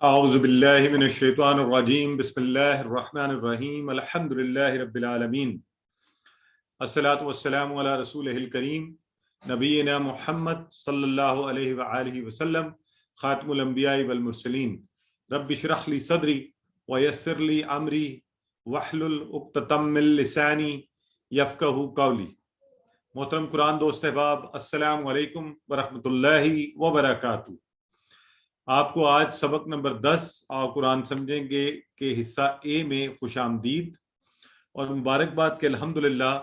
اعوذ باللہ من الشیطان الرجیم بسم اللہ الرحمن الرحیم الحمد للہ رب العالمین الصلاۃ والسلام علی رسولہ الکریم نبینا محمد صلی اللہ علیہ وآلہ وسلم خاتم الانبیاء والمرسلین رب اشرح لی صدری ویسر لی امری واحلل عقدۃ من لسانی یفقہوا قولی۔ محترم قرآن دوست احباب، السلام علیکم ورحمۃ اللہ وبرکاتہ۔ آپ کو آج سبق نمبر 10 اور قرآن سمجھیں گے کہ حصہ اے میں خوش آمدید اور مبارکباد کہ الحمدللہ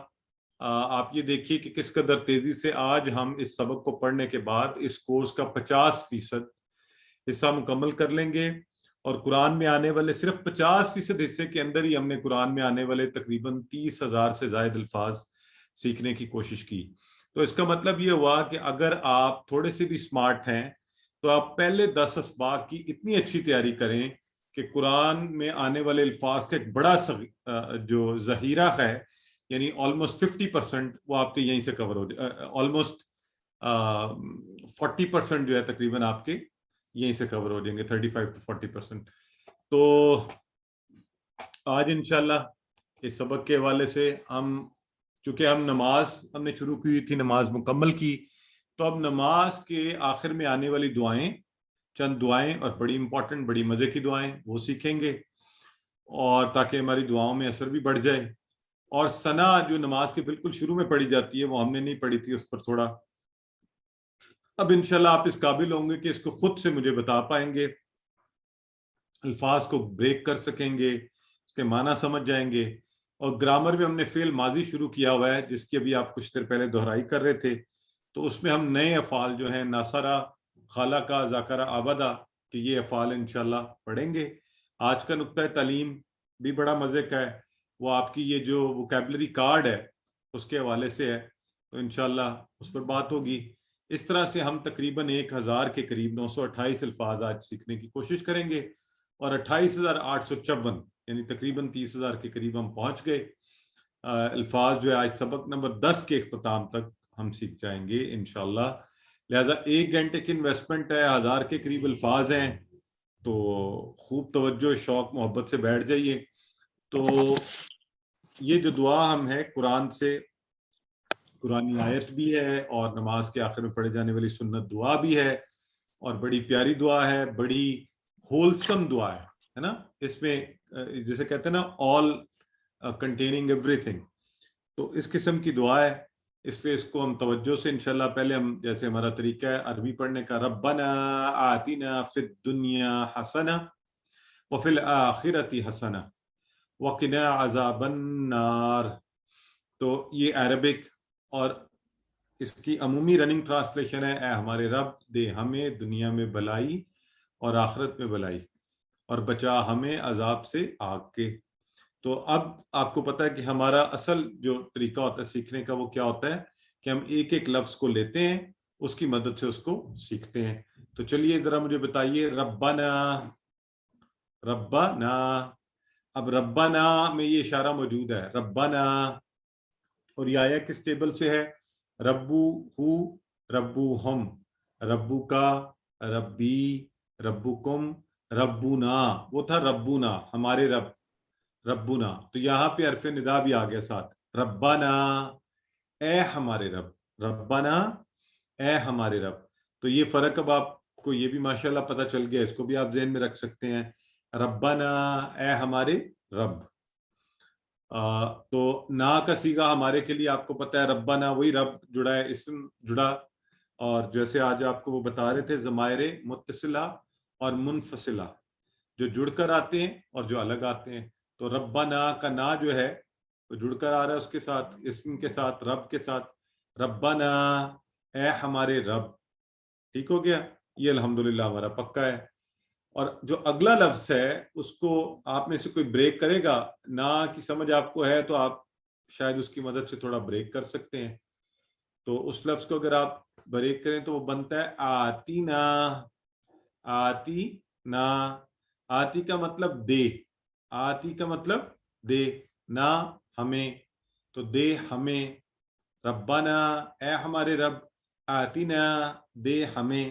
آپ یہ دیکھیے کہ کس قدر تیزی سے آج ہم اس سبق کو پڑھنے کے بعد اس کورس کا 50% حصہ مکمل کر لیں گے، اور قرآن میں آنے والے صرف 50% حصے کے اندر ہی ہم نے قرآن میں آنے والے تقریباً 30,000 سے زائد الفاظ سیکھنے کی کوشش کی۔ تو اس کا مطلب یہ ہوا کہ اگر آپ تھوڑے سے بھی سمارٹ ہیں تو آپ پہلے 10 اسباق کی اتنی اچھی تیاری کریں کہ قرآن میں آنے والے الفاظ کا ایک بڑا جو ذخیرہ ہے، یعنی آلموسٹ 50% وہ آپ کے یہیں سے کور ہو جائے، آلموسٹ 40% جو ہے تقریباً آپ کے یہیں سے کور ہو جائیں گے، 35 to 40%۔ تو آج انشاءاللہ اس سبق کے حوالے سے چونکہ نماز ہم نے شروع کی تھی، نماز مکمل کی، تو اب نماز کے آخر میں آنے والی دعائیں، چند دعائیں اور بڑی امپورٹنٹ، بڑی مزے کی دعائیں وہ سیکھیں گے، اور تاکہ ہماری دعاؤں میں اثر بھی بڑھ جائے۔ اور ثنا جو نماز کے بالکل شروع میں پڑھی جاتی ہے وہ ہم نے نہیں پڑھی تھی، اس پر تھوڑا اب انشاءاللہ آپ اس قابل ہوں گے کہ اس کو خود سے مجھے بتا پائیں گے، الفاظ کو بریک کر سکیں گے، اس کے معنی سمجھ جائیں گے۔ اور گرامر میں ہم نے فعل ماضی شروع کیا ہوا ہے، جس کی ابھی آپ کچھ دیر پہلے دہرائی کر رہے تھے، تو اس میں ہم نئے افعال جو ہیں ناصرہ، خالقہ، ذاکرہ، عبدہ، کہ یہ افعال انشاءاللہ پڑھیں گے۔ آج کا نقطہ تعلیم بھی بڑا مزے کا ہے، وہ آپ کی یہ جو ووکیبلری کارڈ ہے اس کے حوالے سے ہے، تو انشاءاللہ اس پر بات ہوگی۔ اس طرح سے ہم تقریباً 1000 کے قریب 928 الفاظ آج سیکھنے کی کوشش کریں گے، اور 28,854 یعنی تقریباً 30,000 کے قریب ہم پہنچ گئے۔ الفاظ جو ہے آج سبق نمبر 10 کے اختتام تک ہم سیکھ جائیں گے انشاءاللہ۔ لہذا 1 گھنٹے کی انویسٹمنٹ ہے، 1000 کے قریب الفاظ ہیں، تو خوب توجہ، شوق، محبت سے بیٹھ جائیے۔ تو یہ جو دعا ہم ہے قرآن سے، قرآنی آیت بھی ہے اور نماز کے آخر میں پڑھے جانے والی سنت دعا بھی ہے، اور بڑی پیاری دعا ہے، بڑی ہولسم دعا ہے نا۔ اس میں جیسے کہتے ہیں نا آل کنٹیننگ ایوری تھنگ، تو اس قسم کی دعا ہے، اس لیے اس کو ہم توجہ سے انشاءاللہ پہلے ہم، جیسے ہمارا طریقہ ہے عربی پڑھنے کا، ربنا آتنا فی الدنیا حسنہ وفی الآخرۃ حسنہ وقنا عذاب النار۔ تو یہ عربک، اور اس کی عمومی رننگ ٹرانسلیشن ہے، اے ہمارے رب دے ہمیں دنیا میں بھلائی اور آخرت میں بھلائی، اور بچا ہمیں عذاب سے آگ کے۔ تو اب آپ کو پتہ ہے کہ ہمارا اصل جو طریقہ ہوتا ہے سیکھنے کا وہ کیا ہوتا ہے کہ ہم ایک ایک لفظ کو لیتے ہیں، اس کی مدد سے اس کو سیکھتے ہیں۔ تو چلیے ذرا مجھے بتائیے، ربنا، ربنا، اب ربنا میں یہ اشارہ موجود ہے، ربنا، اور یہ آیا کس ٹیبل سے ہے؟ ربو ہو، ربو ہم، ربو کا، ربی، ربکم، ربنا، وہ تھا ربنا، ہمارے رب، ربنا۔ تو یہاں پہ حرف ندا بھی آ گیا ساتھ، ربنا، اے ہمارے رب، ربنا، اے ہمارے رب۔ تو یہ فرق اب آپ کو یہ بھی ماشاءاللہ پتہ چل گیا، اس کو بھی آپ ذہن میں رکھ سکتے ہیں، ربنا، اے ہمارے رب۔ تو نا کا صیغہ ہمارے کے لیے آپ کو پتہ ہے، ربنا وہی رب جڑا ہے، اسم جڑا، اور جیسے آج آپ کو وہ بتا رہے تھے ضمائر متصلہ اور منفصلہ جو جڑ کر آتے ہیں اور جو الگ آتے ہیں۔ تو ربنا کا نا جو ہے وہ جڑ کر آ رہا ہے اس کے ساتھ، اسم کے ساتھ، رب کے ساتھ، ربنا، اے ہمارے رب۔ ٹھیک ہو گیا، یہ الحمدللہ ہمارا پکا ہے۔ اور جو اگلا لفظ ہے اس کو آپ میں سے کوئی بریک کرے گا، نا کی سمجھ آپ کو ہے تو آپ شاید اس کی مدد سے تھوڑا بریک کر سکتے ہیں۔ تو اس لفظ کو اگر آپ بریک کریں تو وہ بنتا ہے آتی نا، آتی نا۔ آتی کا مطلب دے، آتی کا مطلب دے، نا ہمیں، تو دے ہمیں، ربنا، اے ہمارے رب، آتی نا، دے ہمیں۔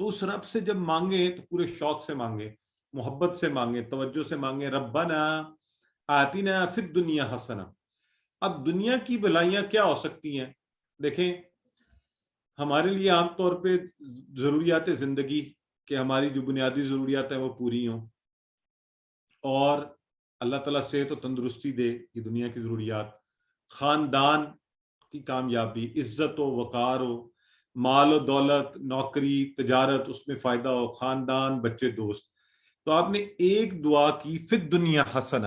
تو اس رب سے جب مانگے تو پورے شوق سے مانگے, محبت سے مانگے, توجہ سے مانگے. ربنا آتنا فی الدنیا حسنہ. اب دنیا کی بھلائیاں کیا ہو سکتی ہیں؟ دیکھیں, ہمارے لیے عام طور پہ ضروریات زندگی کہ ہماری جو بنیادی ضروریات ہیں وہ پوری ہوں, اور اللہ تعالیٰ صحت و تندرستی دے, یہ دنیا کی ضروریات. خاندان کی کامیابی, عزت و وقار ہو, مال و دولت, نوکری, تجارت, اس میں فائدہ ہو, خاندان, بچے, دوست. تو آپ نے ایک دعا کی فی الدنیا حسنہ,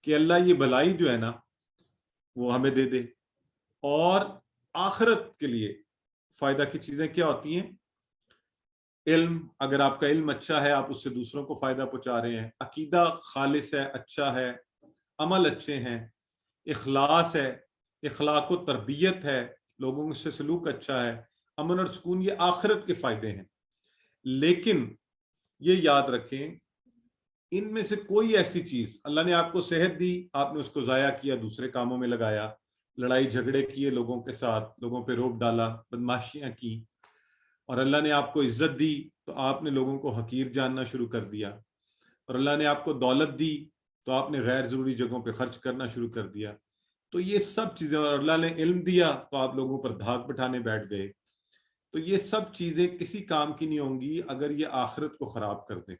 کہ اللہ یہ بھلائی جو ہے نا وہ ہمیں دے دے. اور آخرت کے لیے فائدہ کی چیزیں کیا ہوتی ہیں؟ علم, اگر آپ کا علم اچھا ہے, آپ اس سے دوسروں کو فائدہ پہنچا رہے ہیں. عقیدہ خالص ہے, اچھا ہے, عمل اچھے ہیں, اخلاص ہے, اخلاق و تربیت ہے, لوگوں سے سلوک اچھا ہے, امن اور سکون, یہ آخرت کے فائدے ہیں. لیکن یہ یاد رکھیں, ان میں سے کوئی ایسی چیز, اللہ نے آپ کو صحت دی, آپ نے اس کو ضائع کیا, دوسرے کاموں میں لگایا, لڑائی جھگڑے کیے لوگوں کے ساتھ, لوگوں پہ روب ڈالا, بدماشیاں کی. اور اللہ نے آپ کو عزت دی تو آپ نے لوگوں کو حقیر جاننا شروع کر دیا. اور اللہ نے آپ کو دولت دی تو آپ نے غیر ضروری جگہوں پہ خرچ کرنا شروع کر دیا. تو یہ سب چیزیں, اور اللہ نے علم دیا تو آپ لوگوں پر دھاک بٹھانے بیٹھ گئے. تو یہ سب چیزیں کسی کام کی نہیں ہوں گی اگر یہ آخرت کو خراب کر دیں.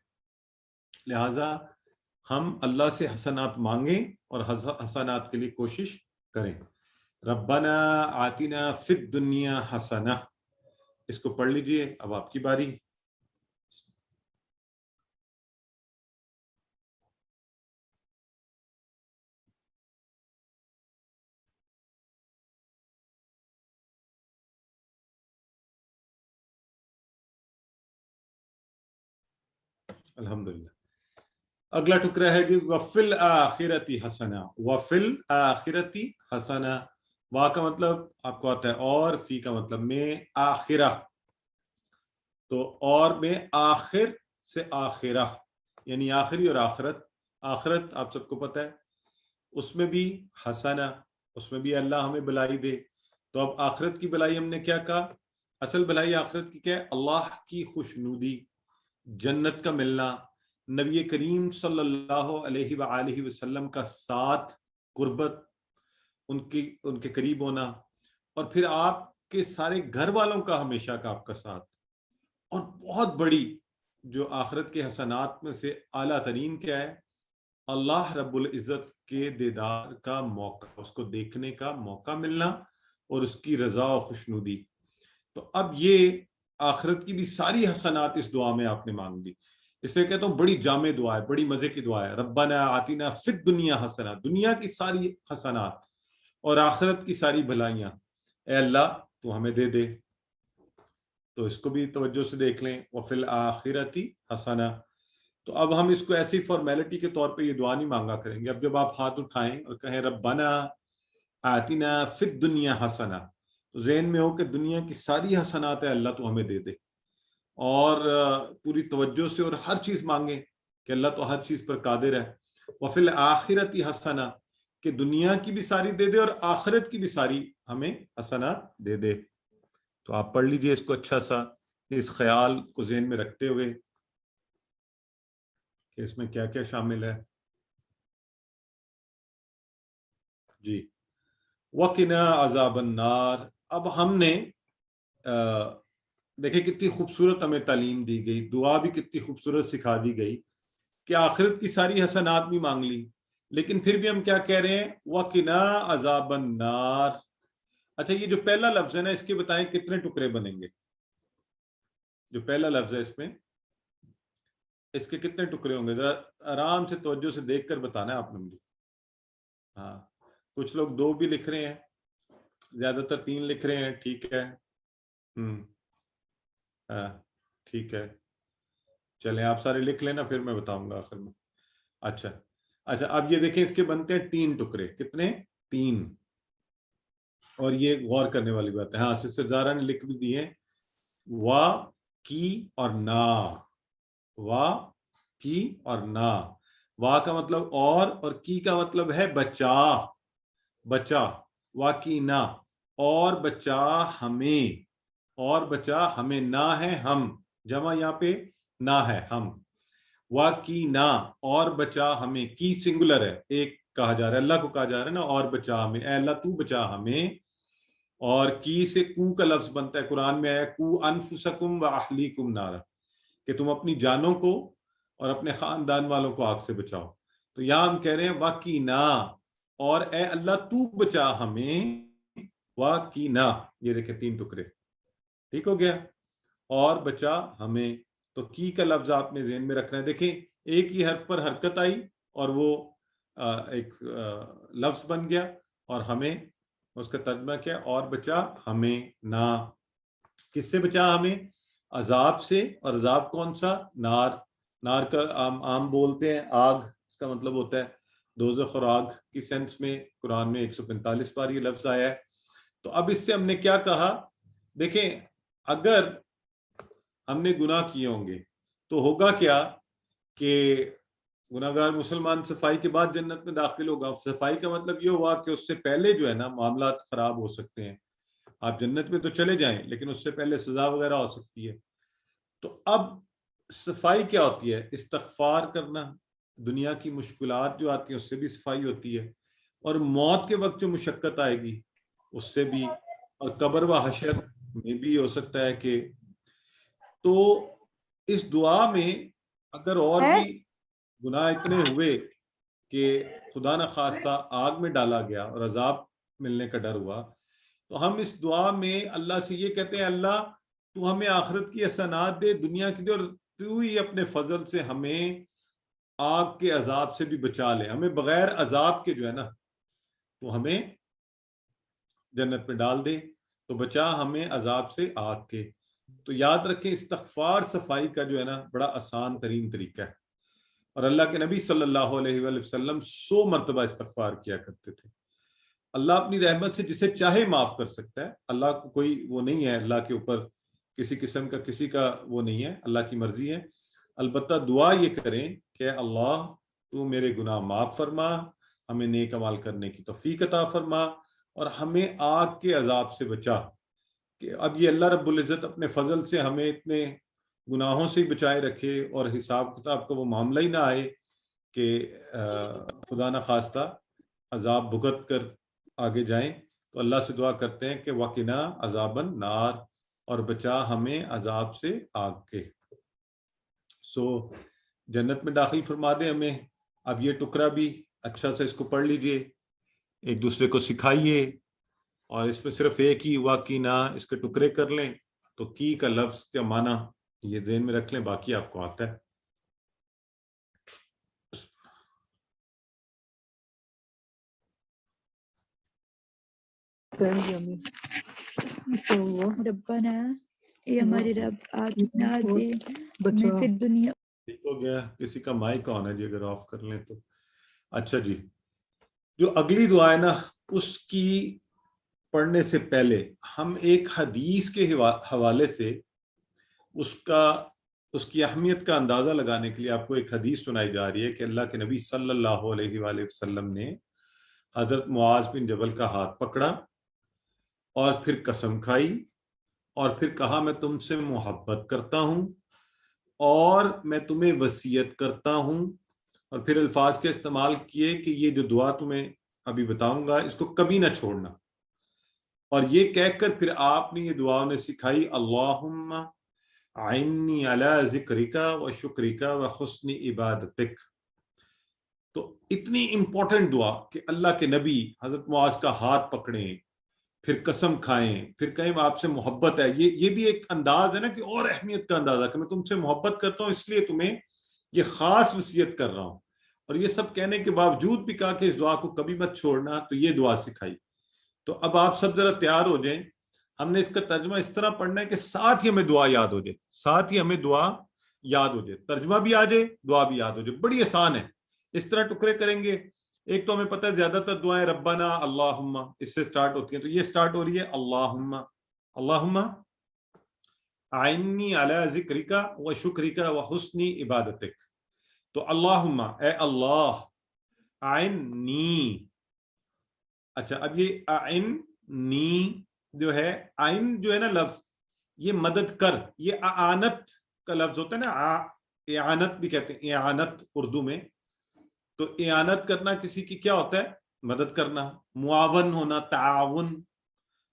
لہٰذا ہم اللہ سے حسنات مانگیں اور حسنات کے لیے کوشش کریں. ربنا آتنا فی الدنیا حسنہ, اس کو پڑھ لیجئے. اب آپ کی باری. الحمدللہ. اگلا ٹکڑا ہے جی, وفل آخرتی حسنہ. وفل آخرتی حسنہ, وا کا مطلب آپ کو آتا ہے اور, فی کا مطلب میں, آخرہ تو اور میں, آخر سے آخرہ یعنی آخری اور آخرت. آخرت آپ سب کو پتہ ہے, اس میں بھی حسنہ, اس میں بھی اللہ ہمیں بھلائی دے. تو اب آخرت کی بھلائی ہم نے کیا کہا؟ اصل بھلائی آخرت کی کیا ہے؟ اللہ کی خوشنودی, جنت کا ملنا, نبی کریم صلی اللہ علیہ وآلہ وسلم کا ساتھ, قربت, ان کے قریب ہونا, اور پھر آپ کے سارے گھر والوں کا ہمیشہ کا آپ کا ساتھ. اور بہت بڑی جو آخرت کے حسنات میں سے اعلیٰ ترین کیا ہے؟ اللہ رب العزت کے دیدار کا موقع, اس کو دیکھنے کا موقع ملنا اور اس کی رضا و خوشنودی. تو اب یہ آخرت کی بھی ساری حسنات اس دعا میں آپ نے مانگ لی. اس لیے کہتا ہوں بڑی جامع دعا ہے, بڑی مزے کی دعا ہے. ربنا آتنا فی الدنیا حسنہ, دنیا کی ساری حسنات اور آخرت کی ساری بھلائیاں اے اللہ تو ہمیں دے دے. تو اس کو بھی توجہ سے دیکھ لیں, وفی الآخرتی حسنہ. تو اب ہم اس کو ایسی فارمیلٹی کے طور پہ یہ دعا نہیں مانگا کریں گے. اب جب آپ ہاتھ اٹھائیں اور کہیں ربنا آتنا فی الدنیا حسنہ, تو ذہن میں ہو کہ دنیا کی ساری حسنات ہے اللہ تو ہمیں دے دے, اور پوری توجہ سے اور ہر چیز مانگیں کہ اللہ تو ہر چیز پر قادر ہے. وفی الآخرتی حسنہ, کہ دنیا کی بھی ساری دے دے اور آخرت کی بھی ساری ہمیں حسنات دے دے. تو آپ پڑھ لیجئے اس کو اچھا سا, اس خیال کو ذہن میں رکھتے ہوئے کہ اس میں کیا کیا شامل ہے. جی, وَقِنَا عَذَابَ النَّارِ. اب ہم نے دیکھیں کتنی خوبصورت ہمیں تعلیم دی گئی, دعا بھی کتنی خوبصورت سکھا دی گئی کہ آخرت کی ساری حسنات بھی مانگ لی, لیکن پھر بھی ہم کیا کہہ رہے ہیں؟ وَقِنَا عَذَابَ النَّارِ. اچھا, یہ جو پہلا لفظ ہے نا, اس کے بتائیں کتنے ٹکڑے بنیں گے؟ جو پہلا لفظ ہے اس میں, اس کے کتنے ٹکڑے ہوں گے؟ ذرا آرام سے توجہ سے دیکھ کر بتانا ہے آپ نے مجھے. ہاں, کچھ لوگ 2 بھی لکھ رہے ہیں, زیادہ تر 3 لکھ رہے ہیں. ٹھیک ہے, ہاں ٹھیک ہے, چلیں آپ سارے لکھ لینا, پھر میں بتاؤں گا آخر میں. اچھا اب یہ دیکھیں, اس کے بنتے ہیں 3 ٹکڑے. کتنے؟ 3. اور یہ غور کرنے والی بات ہے. ہاں, سسٹر زارا نے لکھ بھی دی ہے, وا, کی اور نا. وا, کی اور نا. وا کا مطلب اور کی کا مطلب ہے بچا, بچا. وا کی نا, اور بچا ہمیں, اور بچا ہمیں, نہ ہے ہم. جمع یہاں پہ نا ہے ہم، وَقِنَا اور بچا ہمیں، کی سنگولر ہے، ایک کہا جا رہا ہے، اللہ کو کہا جا رہا ہے نا، اور بچا ہمیں، اے اللہ تو بچا ہمیں، اور کی سے کو کا لفظ بنتا ہے، قرآن میں آیا کو انفسکم و اہلیکم نارا، کہ تم اپنی جانوں کو اور اپنے خاندان والوں کو آگ سے بچاؤ. تو یہاں ہم کہہ رہے ہیں وَقِنَا اور اے اللہ تو بچا ہمیں، وَقِنَا یہ دیکھیں 3 ٹکڑے، ٹھیک ہو گیا، اور بچا ہمیں. تو کی کا لفظ آپ نے ذہن میں رکھنا ہے. دیکھیں ایک ہی حرف پر حرکت آئی اور وہ ایک لفظ بن گیا، اور ہمیں اس کا ترجمہ کیا، اور بچا ہمیں نا. کس سے بچا ہمیں؟ عذاب سے. اور عذاب کون سا؟ نار. نار کا عام بولتے ہیں آگ، اس کا مطلب ہوتا ہے دوزخ اور آگ کی سینس میں قرآن میں 145 بار یہ لفظ آیا ہے. تو اب اس سے ہم نے کیا کہا؟ دیکھیں اگر ہم نے گناہ کیے ہوں گے تو ہوگا کیا کہ گناہ گار مسلمان صفائی کے بعد جنت میں داخل ہوگا. صفائی کا مطلب یہ ہوا کہ اس سے پہلے جو ہے نا معاملات خراب ہو سکتے ہیں. آپ جنت میں تو چلے جائیں لیکن اس سے پہلے سزا وغیرہ ہو سکتی ہے. تو اب صفائی کیا ہوتی ہے؟ استغفار کرنا، دنیا کی مشکلات جو آتی ہیں اس سے بھی صفائی ہوتی ہے، اور موت کے وقت جو مشقت آئے گی اس سے بھی، اور قبر و حشر میں بھی ہو سکتا ہے کہ. تو اس دعا میں اگر اور بھی گناہ اتنے ہوئے کہ خدا نہ خواستہ آگ میں ڈالا گیا اور عذاب ملنے کا ڈر ہوا، تو ہم اس دعا میں اللہ سے یہ کہتے ہیں اللہ تو ہمیں آخرت کی احسانات دے، دنیا کی دے، اور تو ہی اپنے فضل سے ہمیں آگ کے عذاب سے بھی بچا لے. ہمیں بغیر عذاب کے جو ہے نا تو ہمیں جنت میں ڈال دے، تو بچا ہمیں عذاب سے آگ کے. تو یاد رکھیں استغفار صفائی کا جو ہے نا بڑا آسان ترین طریقہ ہے، اور اللہ کے نبی صلی اللہ علیہ وآلہ وسلم 100 مرتبہ استغفار کیا کرتے تھے. اللہ اپنی رحمت سے جسے چاہے معاف کر سکتا ہے. اللہ کو کوئی وہ نہیں ہے، اللہ کے اوپر کسی قسم کا کسی کا وہ نہیں ہے، اللہ کی مرضی ہے. البتہ دعا یہ کریں کہ اللہ تو میرے گناہ معاف فرما، ہمیں نیک اعمال کرنے کی توفیق عطا فرما، اور ہمیں آگ کے عذاب سے بچا. کہ اب یہ اللہ رب العزت اپنے فضل سے ہمیں اتنے گناہوں سے بچائے رکھے، اور حساب کتاب کا وہ معاملہ ہی نہ آئے کہ خدا نہ خواستہ عذاب بھگت کر آگے جائیں. تو اللہ سے دعا کرتے ہیں کہ وقنا عذاب النار، اور بچا ہمیں عذاب سے آگ کے. جنت میں داخل فرما دے ہمیں. اب یہ ٹکڑا بھی اچھا سے اس کو پڑھ لیجئے، ایک دوسرے کو سکھائیے، اور اس میں صرف ایک ہی وقنا اس کے ٹکڑے کر لیں. تو کی کا لفظ کا معنی یہ ذہن میں رکھ لیں، باقی آپ کو آتا ہے. ربنا اے ہمارے رب آتنا دے ہمیں فی الدنیا. ٹھیک ہو گیا. کسی کا مائک آن ہے جی، اگر آف کر لیں تو. اچھا جی، جو اگلی دعا ہے نا اس کی پڑھنے سے پہلے ہم ایک حدیث کے حوالے سے اس کی اہمیت کا اندازہ لگانے کے لیے آپ کو ایک حدیث سنائی جا رہی ہے کہ اللہ کے نبی صلی اللہ علیہ وآلہ وسلم نے حضرت معاذ بن جبل کا ہاتھ پکڑا اور پھر قسم کھائی، اور پھر کہا میں تم سے محبت کرتا ہوں اور میں تمہیں وصیت کرتا ہوں، اور پھر الفاظ کے استعمال کیے کہ یہ جو دعا تمہیں ابھی بتاؤں گا اس کو کبھی نہ چھوڑنا. اور یہ کہہ کر پھر آپ نے یہ دعا انہیں سکھائی، اللہم اعنی علی ذکرک و شکرک و حسن عبادتک. تو اتنی امپورٹنٹ دعا کہ اللہ کے نبی حضرت معاذ کا ہاتھ پکڑیں، پھر قسم کھائیں، پھر کہیں آپ سے محبت ہے. یہ بھی ایک انداز ہے نا کہ اور اہمیت کا اندازہ کہ میں تم سے محبت کرتا ہوں اس لیے تمہیں یہ خاص وصیت کر رہا ہوں. اور یہ سب کہنے کے باوجود بھی کہا کہ اس دعا کو کبھی مت چھوڑنا، تو یہ دعا سکھائی. تو اب آپ سب ذرا تیار ہو جائیں، ہم نے اس کا ترجمہ اس طرح پڑھنا ہے کہ ساتھ ہی ہمیں دعا یاد ہو جائے، ساتھ ہی ہمیں دعا یاد ہو جائے، ترجمہ بھی آ جائے، دعا بھی یاد ہو جائے. بڑی آسان ہے. اس طرح ٹکڑے کریں گے. ایک تو ہمیں پتہ ہے زیادہ تر دعائیں ربنا اللہم اس سے سٹارٹ ہوتی ہیں، تو یہ سٹارٹ ہو رہی ہے اللہم اللہم اعنی علی ذکرک و شکرک و حسن عبادتک. تو اللہم اے اللہ، اعنی. اچھا اب یہ اعنی جو ہے، عین جو ہے نا لفظ، یہ مدد کر، یہ اعانت کا لفظ ہوتا ہے نا، اعانت بھی کہتے ہیں، اعانت اردو میں. تو اعانت کرنا کسی کی کیا ہوتا ہے؟ مدد کرنا، معاون ہونا، تعاون.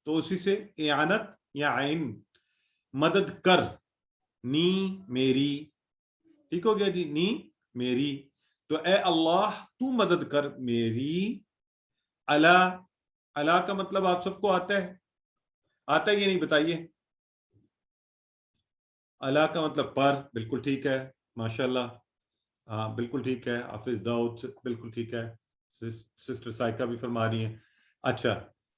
تو اسی سے اعانت یا عین، مدد کر. نی میری، ٹھیک ہو گیا جی، نی میری. تو اے اللہ تو مدد کر میری. اللہ، اللہ کا مطلب آپ سب کو آتا ہے؟ آتا ہے یہ نہیں بتائیے. اللہ کا مطلب پر، بالکل ٹھیک ہے، ماشاءاللہ. ہاں بالکل ٹھیک ہے. حافظ داؤد بالکل ٹھیک ہے. سسٹر سائکہ بھی فرما رہی ہیں. اچھا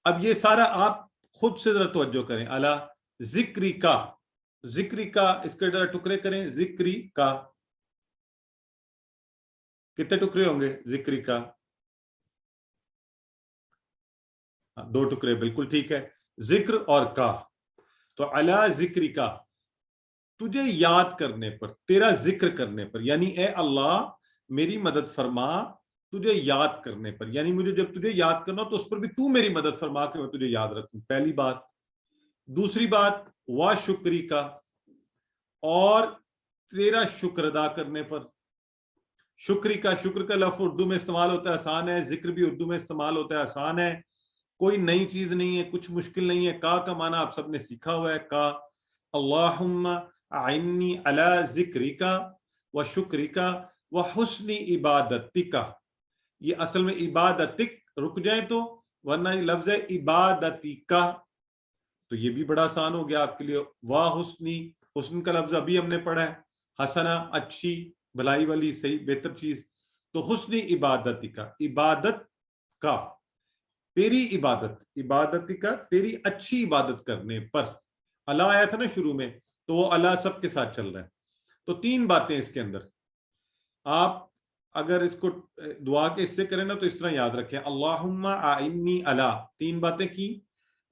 اب یہ سارا آپ خود سے ذرا توجہ کریں. اللہ ذکری کا، ذکری کا اس کے ذرا ٹکڑے کریں. ذکری کا کتنے ٹکڑے ہوں گے؟ ذکری کا 2 ٹکڑے، بالکل ٹھیک ہے. ذکر اور کا. تو اللہ ذکری کا، تجھے یاد کرنے پر، تیرا ذکر کرنے پر، یعنی اے اللہ میری مدد فرما تجھے یاد کرنے پر. یعنی مجھے جب تجھے یاد کرنا تو اس پر بھی تو میری مدد فرما کہ میں تجھے یاد رکھوں، پہلی بات. دوسری بات وا شکری کا، اور تیرا شکر ادا کرنے پر. شکری کا، شکر کا لفظ اردو میں استعمال ہوتا ہے، آسان ہے. ذکر بھی اردو میں استعمال ہوتا ہے، آسان ہے، کوئی نئی چیز نہیں ہے، کچھ مشکل نہیں ہے. کا معنی آپ سب نے سیکھا ہوا ہے. کا اللہم اعنی علی ذکرک و شکرک و حسن عبادتک. یہ اصل میں عبادتک رک جائیں تو، ورنہ یہ لفظ ہے عبادتک. تو یہ بھی بڑا آسان ہو گیا آپ کے لیے. واہ حسنی، حسن کا لفظ ابھی ہم نے پڑھا ہے. حسنہ اچھی، بھلائی والی، صحیح، بہتر چیز. تو حسن عبادتک، عبادت کا، تیری عبادت، عبادت کا تیری اچھی عبادت کرنے پر. اللہ آیا تھا نا شروع میں، تو وہ اللہ سب کے ساتھ چل رہا ہے. تو 3 باتیں اس کے اندر. آپ اگر اس کو دعا کے حصے کریں نا تو اس طرح یاد رکھیں، اللہم اعنی علی، 3 باتیں کی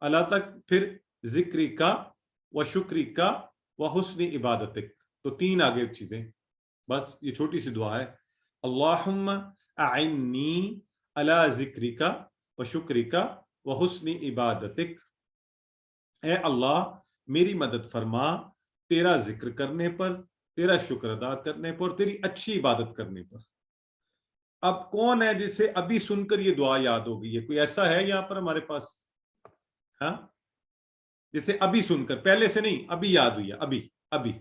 اللہ تک، پھر ذکری کا و شکری کا و حسن عبادتک. تو 3 آگے چیزیں. بس یہ چھوٹی سی دعا ہے، اللہم اعنی علی ذکری کا و شکری کا و حسن عبادتک. اے اللہ میری مدد فرما تیرا ذکر کرنے پر، تیرا شکر ادا کرنے پر، تیری اچھی عبادت کرنے پر. اب کون ہے جسے ابھی سن کر یہ دعا یاد ہو گئی ہے؟ کوئی ایسا ہے یہاں پر ہمارے پاس؟ ہاں جسے ابھی سن کر، پہلے سے نہیں، ابھی یاد ہوئی ہے، ابھی ابھی،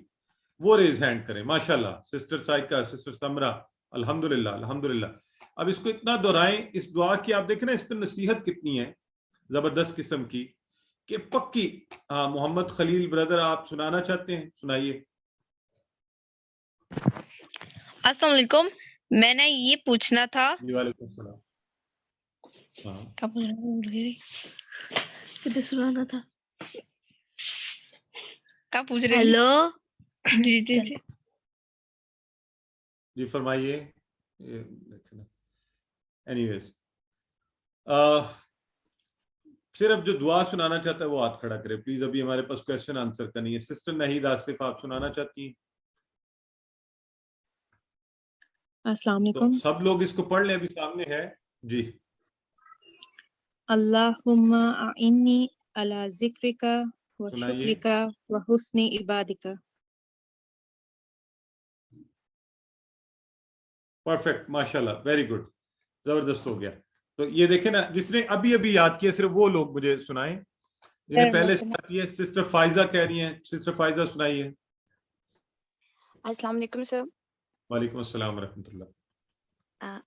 وہ ریز ہینڈ کریں. ماشاءاللہ سسٹر سائکہ، سسٹر سمرہ، الحمدللہ الحمدللہ. اب اس کو اتنا دہرائیں اس دعا کی. آپ دیکھیں نا اس پہ نصیحت کتنی ہے زبردست قسم کی کہ پکی. ہاں محمد خلیل بردر آپ سنانا چاہتے ہیں؟ سنائیے. السلام علیکم، میں نے یہ پوچھنا تھا. وعلیکم السلام. ہاں کیا سنانا تھا؟ کیا پوچھ رہے؟ ہیلو جی جی جی جی فرمائیے. اینی ویز صرف جو دعا سنانا چاہتا ہے وہ ہاتھ کھڑا کرے پلیز. ابھی ہمارے پاس کویسچن آنسر کا نہیں ہے. سسٹر نہید آصف آپ سنانا چاہتی ہیں؟ السلام تو علیکم. سب لوگ اس کو پڑھ لیں، ابھی سامنے ہے. جی اللہم اعنی علی ذکرک و سنائیے. شکرک و حسن عبادک. پرفیکٹ، ماشاءاللہ، ویری گڈ، زبردست ہو گیا. تو یہ دیکھیں نا، جس نے ابھی ابھی یاد کیا صرف وہ لوگ مجھے سنائیں جنہیں پہلے سے آتی ہے. سسٹر فائزہ کہہ رہی ہیں. سسٹر فائزہ سنائیے. السلام علیکم سر. وعلیکم السلام ورحمۃ اللہ.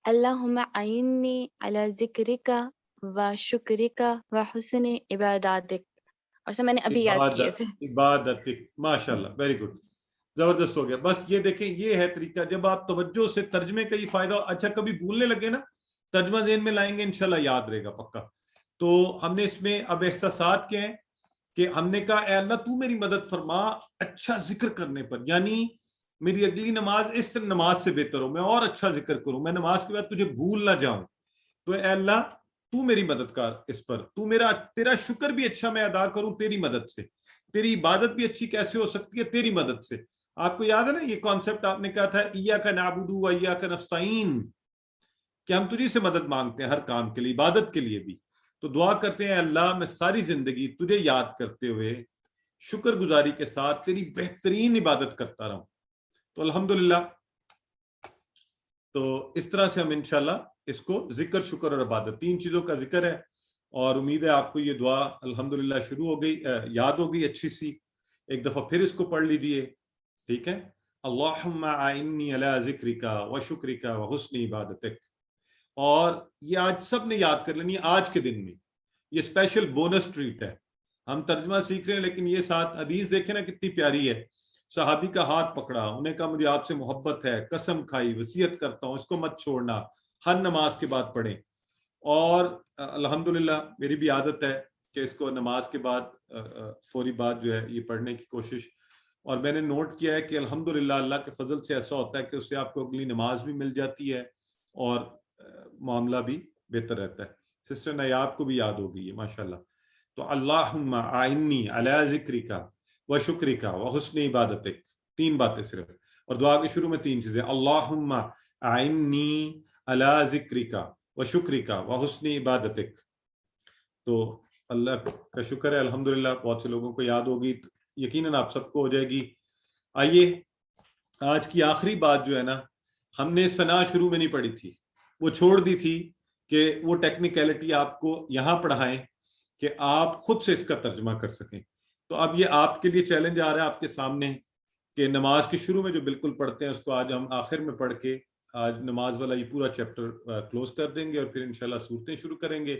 اللہم اعنی علی ذکرک و شکرک و حسن عبادتک. اور سر میں نے ابھی یاد کیے تھے. عبادتک، ماشاءاللہ، ویری گڈ، زبردست ہو گیا. بس یہ دیکھیں، یہ ہے طریقہ. جب آپ توجہ سے ترجمے کا یہ فائدہ. اچھا کبھی بھولنے لگے نا، ترجمہ ذہن میں لائیں گے انشاءاللہ یاد رہے گا پکا. تو ہم نے اس میں اب احساسات کے ہیں کہ ہم نے کہا اے اللہ تو میری مدد فرما اچھا ذکر کرنے پر، یعنی میری اگلی نماز اس نماز سے بہتر ہو، میں اور اچھا ذکر کروں، میں نماز کے بعد تجھے بھول نہ جاؤں. تو اے اللہ تو میری مدد کر اس پر. تو تیرا شکر بھی اچھا میں ادا کروں تیری مدد سے. تیری عبادت بھی اچھی کیسے ہو سکتی ہے؟ تیری مدد سے. آپ کو یاد ہے نا یہ کانسیپٹ آپ نے کہا تھا ایاک نعبد و ایاک نستعین، کہ ہم تجھی سے مدد مانگتے ہیں ہر کام کے لیے، عبادت کے لیے بھی. تو دعا کرتے ہیں اللہ میں ساری زندگی تجھے یاد کرتے ہوئے شکر گزاری کے ساتھ تیری بہترین عبادت کرتا رہوں. تو الحمدللہ تو اس طرح سے ہم انشاءاللہ اس کو ذکر، شکر اور عبادت 3 چیزوں کا ذکر ہے. اور امید ہے آپ کو یہ دعا الحمدللہ شروع ہو گئی، یاد ہو گئی اچھی سی. ایک دفعہ پھر اس کو پڑھ لیجئے، ٹھیک ہے. اللہم اعنی علی ذکرک و شکرک و حسن عبادتک. اور یہ آج سب نے یاد کر لینی ہے آج کے دن میں. یہ اسپیشل بونس ٹریٹ ہے. ہم ترجمہ سیکھ رہے ہیں لیکن یہ ساتھ حدیث دیکھیں نا کتنی پیاری ہے. صحابی کا ہاتھ پکڑا، انہیں کہا مجھے آپ سے محبت ہے، قسم کھائی، وصیت کرتا ہوں اس کو مت چھوڑنا، ہر نماز کے بعد پڑھیں. اور الحمدللہ میری بھی عادت ہے کہ اس کو نماز کے بعد فوری بعد جو ہے یہ پڑھنے کی کوشش. اور میں نے نوٹ کیا ہے کہ الحمدللہ اللہ کے فضل سے ایسا ہوتا ہے کہ اس سے آپ کو اگلی نماز بھی مل جاتی ہے اور معاملہ بھی بہتر رہتا ہے. سسٹر نیاب کو بھی یاد ہوگی یہ ماشاءاللہ. تو اللہم اعنی علی ذکرک و شکرک و حسن عبادتک، 3 باتیں صرف. اور دعا کے شروع میں 3 چیزیں، اللہم اعنی علی ذکرک و شکرک و حسن عبادتک. تو اللہ کا شکر ہے الحمدللہ بہت سے لوگوں کو یاد ہوگی، یقیناً آپ سب کو ہو جائے گی. آئیے آج کی آخری بات جو ہے نا، ہم نے ثنا شروع میں نہیں پڑھی تھی، وہ چھوڑ دی تھی کہ وہ ٹیکنیکلٹی آپ کو یہاں پڑھائیں کہ آپ خود سے اس کا ترجمہ کر سکیں. تو اب یہ آپ کے لیے چیلنج آ رہا ہے آپ کے سامنے کہ نماز کے شروع میں جو بالکل پڑھتے ہیں اس کو آج ہم آخر میں پڑھ کے آج نماز والا یہ پورا چیپٹر کلوز کر دیں گے اور پھر انشاءاللہ صورتیں شروع کریں گے.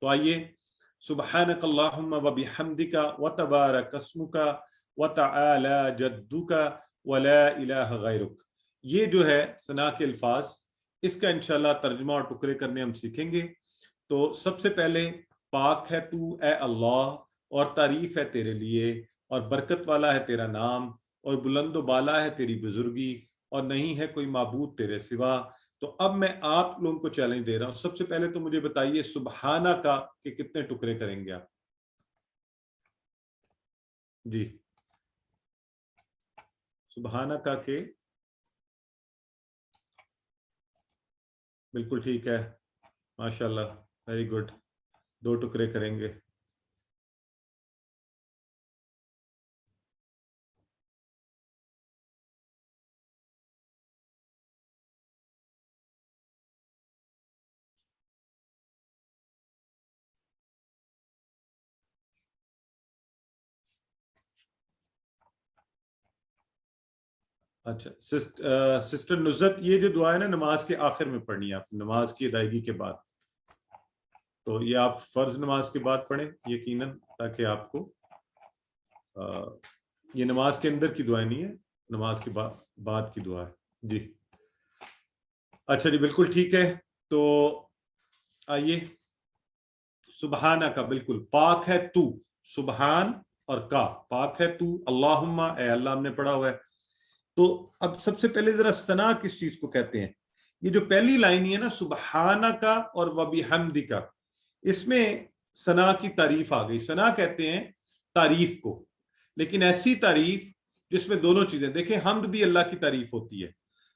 تو آئیے، سبحانک اللہم و بحمدک و تبارک اسمک و تعالی جدک و لا الہ غیرک. یہ جو ہے ثنا کے الفاظ، اس کا انشاءاللہ ترجمہ اور ٹکڑے کرنے ہم سیکھیں گے. تو سب سے پہلے پاک ہے تو اے اللہ، اور تعریف ہے تیرے لیے، اور برکت والا ہے تیرا نام، اور بلند و بالا ہے تیری بزرگی، اور نہیں ہے کوئی معبود تیرے سوا. تو اب میں آپ لوگوں کو چیلنج دے رہا ہوں، سب سے پہلے تو مجھے بتائیے سبحانہ کا کہ کتنے ٹکڑے کریں گے آپ؟ جی سبحانہ کا کہ بالکل ٹھیک ہے، ماشاءاللہ ویری گڈ، 2 ٹکڑے کریں گے. اچھا سسٹر نصرت، یہ جو دعا ہے نا نماز کے آخر میں پڑھنی ہے آپ، نماز کی ادائیگی کے بعد. تو یہ آپ فرض نماز کے بعد پڑھیں یقیناً، تاکہ آپ کو یہ نماز کے اندر کی دعا نہیں ہے، نماز کے بعد کی دعا ہے. جی اچھا جی بالکل ٹھیک ہے. تو آئیے، سبحانہ کا بالکل پاک ہے تو، سبحان اور کا پاک ہے تو، اللہم اے اللہ ہم نے پڑھا ہوا ہے. تو اب سب سے پہلے ذرا ثنا کس چیز کو کہتے ہیں؟ یہ جو پہلی لائن ہے نا سبحانہ کا اور وبحمدک، اس میں ثنا کی تعریف آ گئی. ثنا کہتے ہیں تعریف کو، لیکن ایسی تعریف جس میں دونوں چیزیں. دیکھیں حمد بھی اللہ کی تعریف ہوتی ہے،